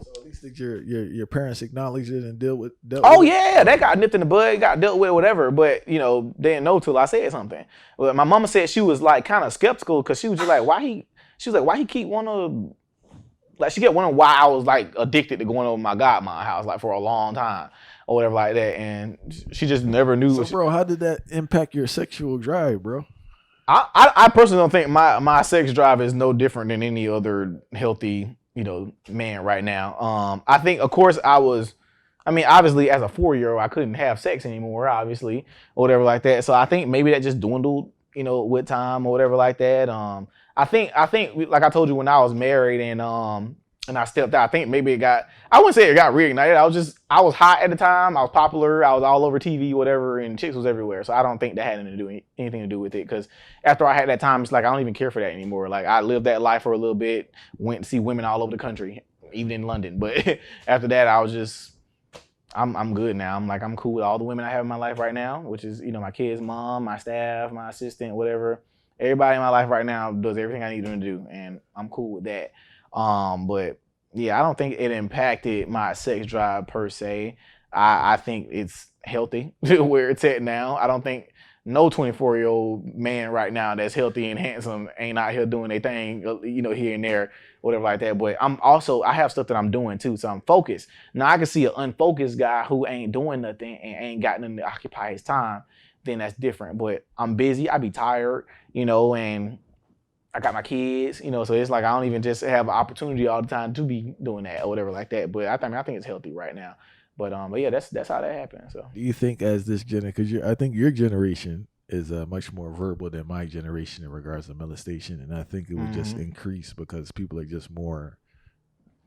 So at least that your parents acknowledged it and dealt with yeah, that got nipped in the bud, got dealt with, whatever. But they didn't know till I said something. But my mama said she was like kind of skeptical because she was just like, why he keep wanna, like, she kept wondering why I was like addicted to going over my godmother's house like for a long time or whatever like that, and she just never knew. So, bro, how did that impact your sexual drive, bro? I personally don't think my sex drive is no different than any other healthy man right now. I think, of course, obviously as a 4-year-old, I couldn't have sex anymore, obviously, or whatever like that. So I think maybe that just dwindled, with time or whatever like that. I think like I told you, when I was married and I stepped out, I think maybe I wouldn't say it got reignited. I was hot at the time. I was popular. I was all over TV, whatever, and chicks was everywhere. So I don't think that had anything to do with it. Because after I had that time, it's like I don't even care for that anymore. Like I lived that life for a little bit, went to see women all over the country, even in London. But after that, I was just, I'm good now. I'm cool with all the women I have in my life right now, which is my kids' mom, my staff, my assistant, whatever. Everybody in my life right now does everything I need them to do, and I'm cool with that. But yeah, I don't think it impacted my sex drive per se. I think it's healthy where it's at now. I don't think no 24-year-old man right now that's healthy and handsome ain't out here doing their thing, here and there, whatever like that. But I have stuff that I'm doing too, so I'm focused. Now I can see an unfocused guy who ain't doing nothing and ain't got nothing to occupy his time. Then that's different. But I'm busy. I be tired, and I got my kids, so it's like I don't even just have an opportunity all the time to be doing that or whatever like that. But I think it's healthy right now. But yeah, that's how that happened. So do you think as this because I think your generation is much more verbal than my generation in regards to molestation, and I think it would just increase because people are just more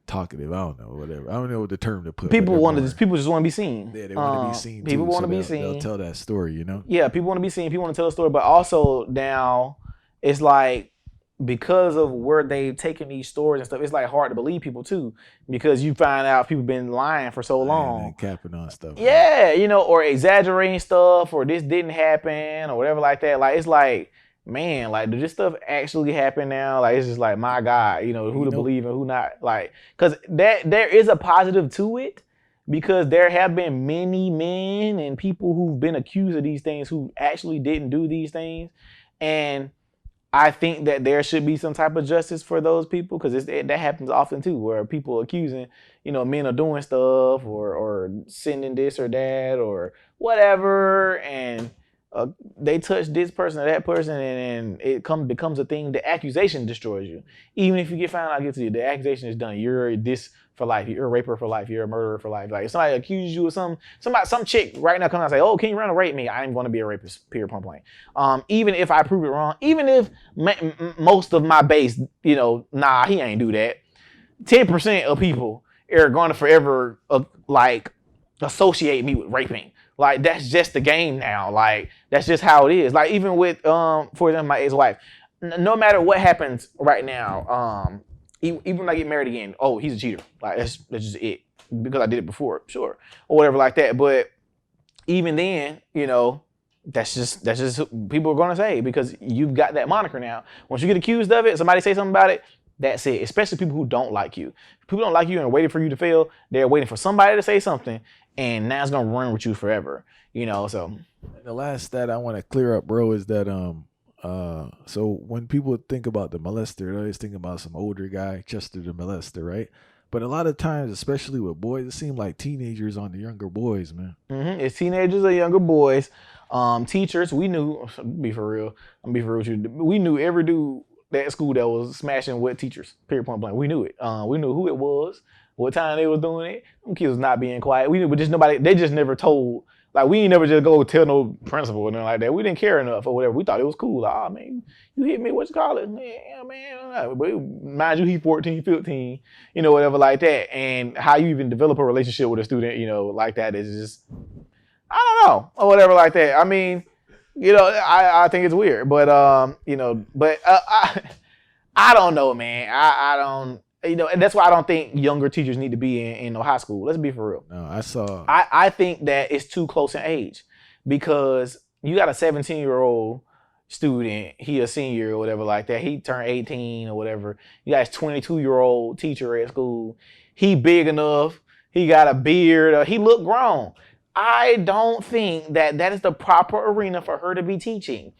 talkative. I don't know, whatever. I don't know what the term to put. People just want to be seen. Yeah, they want to be seen. People want to be seen. They'll tell that story, Yeah, people want to be seen. People want to tell a story, but also now it's like, because of where they've taken these stories and stuff, it's like hard to believe people too, because you find out people been lying for so long, and capping on stuff. Yeah, or exaggerating stuff, or this didn't happen, or whatever like that. Like it's like, man, like, did this stuff actually happen now? Like it's just like, my God, who to believe and who not. Like, because there is a positive to it, because there have been many men and people who've been accused of these things who actually didn't do these things, and I think that there should be some type of justice for those people, because that happens often too, where people accusing, men of doing stuff or sending this or that or whatever, and they touch this person or that person, and it becomes a thing. The accusation destroys you. Even if you get found out guilty, the accusation is done. You're this for life. You're a raper for life. You're a murderer for life. Like if somebody accuses you of some chick right now comes out and say, "Oh, King Randall raped me," I'm going to be a rapist. Period. Point blank. Even if I prove it wrong, even if most of my base, nah, he ain't do that. 10% of people are going to forever associate me with raping. Like that's just the game now. Like that's just how it is. Like even with for example, my ex-wife, no matter what happens right now, even when I get married again, oh, he's a cheater. Like that's just it, because I did it before, sure, or whatever like that. But even then, that's just people are gonna say, because you've got that moniker now. Once you get accused of it, somebody say something about it, that's it. Especially people who don't like you. People don't like you and are waiting for you to fail. They're waiting for somebody to say something, and now it's gonna run with you forever. So the last stat I want to clear up, bro, is that so when people think about the molester, they always think about some older guy, Chester the molester, right? But a lot of times, especially with boys, it seems like teenagers on the younger boys, man. It's teenagers or younger boys. Teachers, we knew, be for real with you, we knew every dude at school that was smashing with teachers, period, point blank. We knew it. We knew who it was, what time they was doing it. Them kids was not being quiet. We knew, but just nobody, they just never told. Like, we ain't never just go tell no principal or nothing like that. We didn't care enough or whatever. We thought it was cool. Like, oh, man, you hit me, what you call it? Yeah, man. But mind you, he 14, 15, whatever like that. And how you even develop a relationship with a student, like that is just, I don't know, or whatever like that. I mean, You know, I think it's weird, but you know, but I don't know, man. I don't, you know, and that's why I don't think younger teachers need to be in no high school. Let's be for real. No, I saw. I think that it's too close in age because you got a 17-year-old student, he a senior or whatever like that. He turned 18 or whatever. You got his 22-year-old teacher at school. He big enough. He got a beard. He look grown. I don't think that is the proper arena for her to be teaching.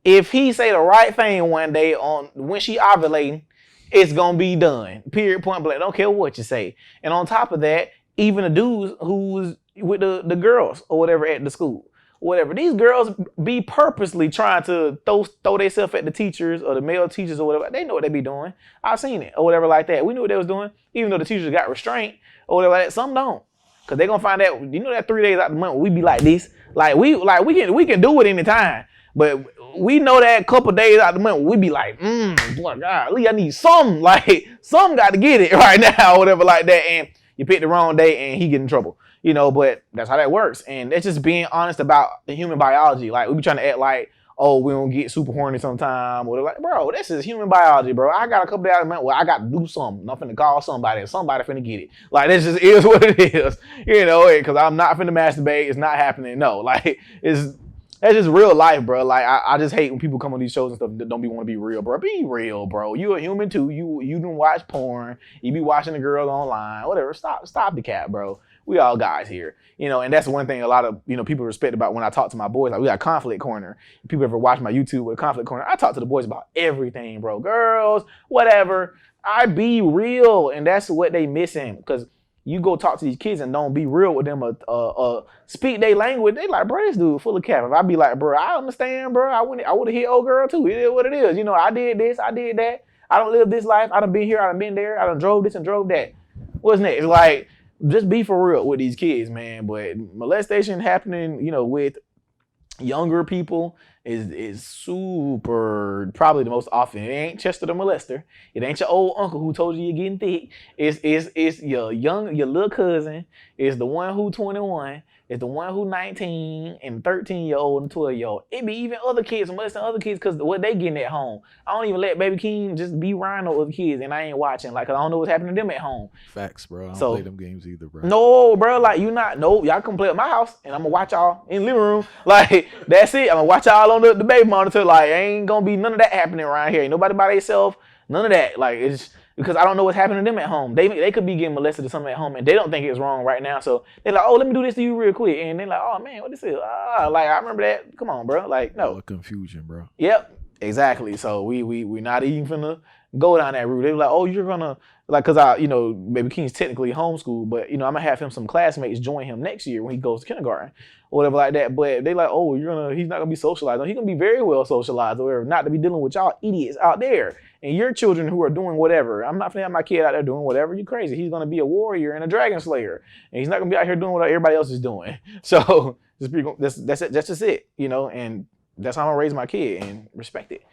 If he say the right thing one day on when she ovulating, it's gonna be done. Period. Point blank. Don't care what you say. And on top of that, even the dudes who's with the girls or whatever at the school, whatever, these girls be purposely trying to throw themselves at the teachers or the male teachers or whatever. They know what they be doing. I've seen it or whatever like that. We knew what they was doing, even though the teachers got restraint or whatever like that. Some don't. Cause they gonna find out, you know, that 3 days out the month we be like this, we can do it anytime, but we know that couple days out the month we be like, boy, golly, I need some got to get it right now, or whatever like that, and you pick the wrong day and he get in trouble, you know. But that's how that works, and it's just being honest about the human biology. Like we be trying to act like, oh, we don't get super horny sometime, or like, bro, this is human biology, bro. I got a couple days out of the month where I got to do something. I'm finna call somebody, and somebody finna get it. Like, this just is what it is, you know, because I'm not finna masturbate. It's not happening. No, like, that's just real life, bro. Like, I just hate when people come on these shows and stuff that don't want to be real, bro. Be real, bro. You a human too. You don't watch porn. You be watching the girls online, whatever. Stop the cat, bro. We all guys here, you know, and that's one thing a lot of, you know, people respect about when I talk to my boys. Like, we got Conflict Corner. If people ever watch my YouTube with Conflict Corner, I talk to the boys about everything, bro. Girls, whatever. I be real, and that's what they missing, because you go talk to these kids and don't be real with them, speak their language. They like, bro, this dude full of cap. If I be like, bro, I understand, bro. I would have hit old girl too. It is what it is. You know, I did this, I did that. I don't live this life. I done been here, I done been there. I done drove this and drove that. What's next? Like, just be for real with these kids, man. But molestation happening, you know, with younger people is super, probably the most often. It ain't Chester the molester. It ain't your old uncle who told you you're getting thick. It's your little cousin. It's the one who 21. It's the one who 19 and 13-year-old and 12-year-old. It be even other kids molesting other kids because what they getting at home. I don't even let Baby King just be around with other kids and I ain't watching, like, cause I don't know what's happening to them at home. Facts, bro. I don't play them games either, bro. No, bro, like y'all come play at my house and I'm gonna watch y'all in the living room. Like, that's it. I'm gonna watch y'all on the baby monitor. Like, ain't gonna be none of that happening around here. Ain't nobody by themselves. None of that. Like, it's because I don't know what's happening to them at home. They could be getting molested or something at home and they don't think it's wrong right now. So they're like, oh, let me do this to you real quick. And they're like, oh man, what this is? Like, I remember that. Come on, bro. Like, no. Confusion, bro. Yep, exactly. So we're not even finna go down that route. They were like, oh, you're gonna, like, cause I, you know, Baby King's technically homeschooled, but you know, I'm gonna have him some classmates join him next year when he goes to kindergarten or whatever like that. But they like, oh, he's not gonna be socialized. No, he's gonna be very well socialized or whatever, not to be dealing with y'all idiots out there and your children who are doing whatever. I'm not gonna have my kid out there doing whatever. You crazy. He's gonna be a warrior and a dragon slayer, and he's not gonna be out here doing what everybody else is doing. So that's it. That's just it, you know, and that's how I'm gonna raise my kid and respect it.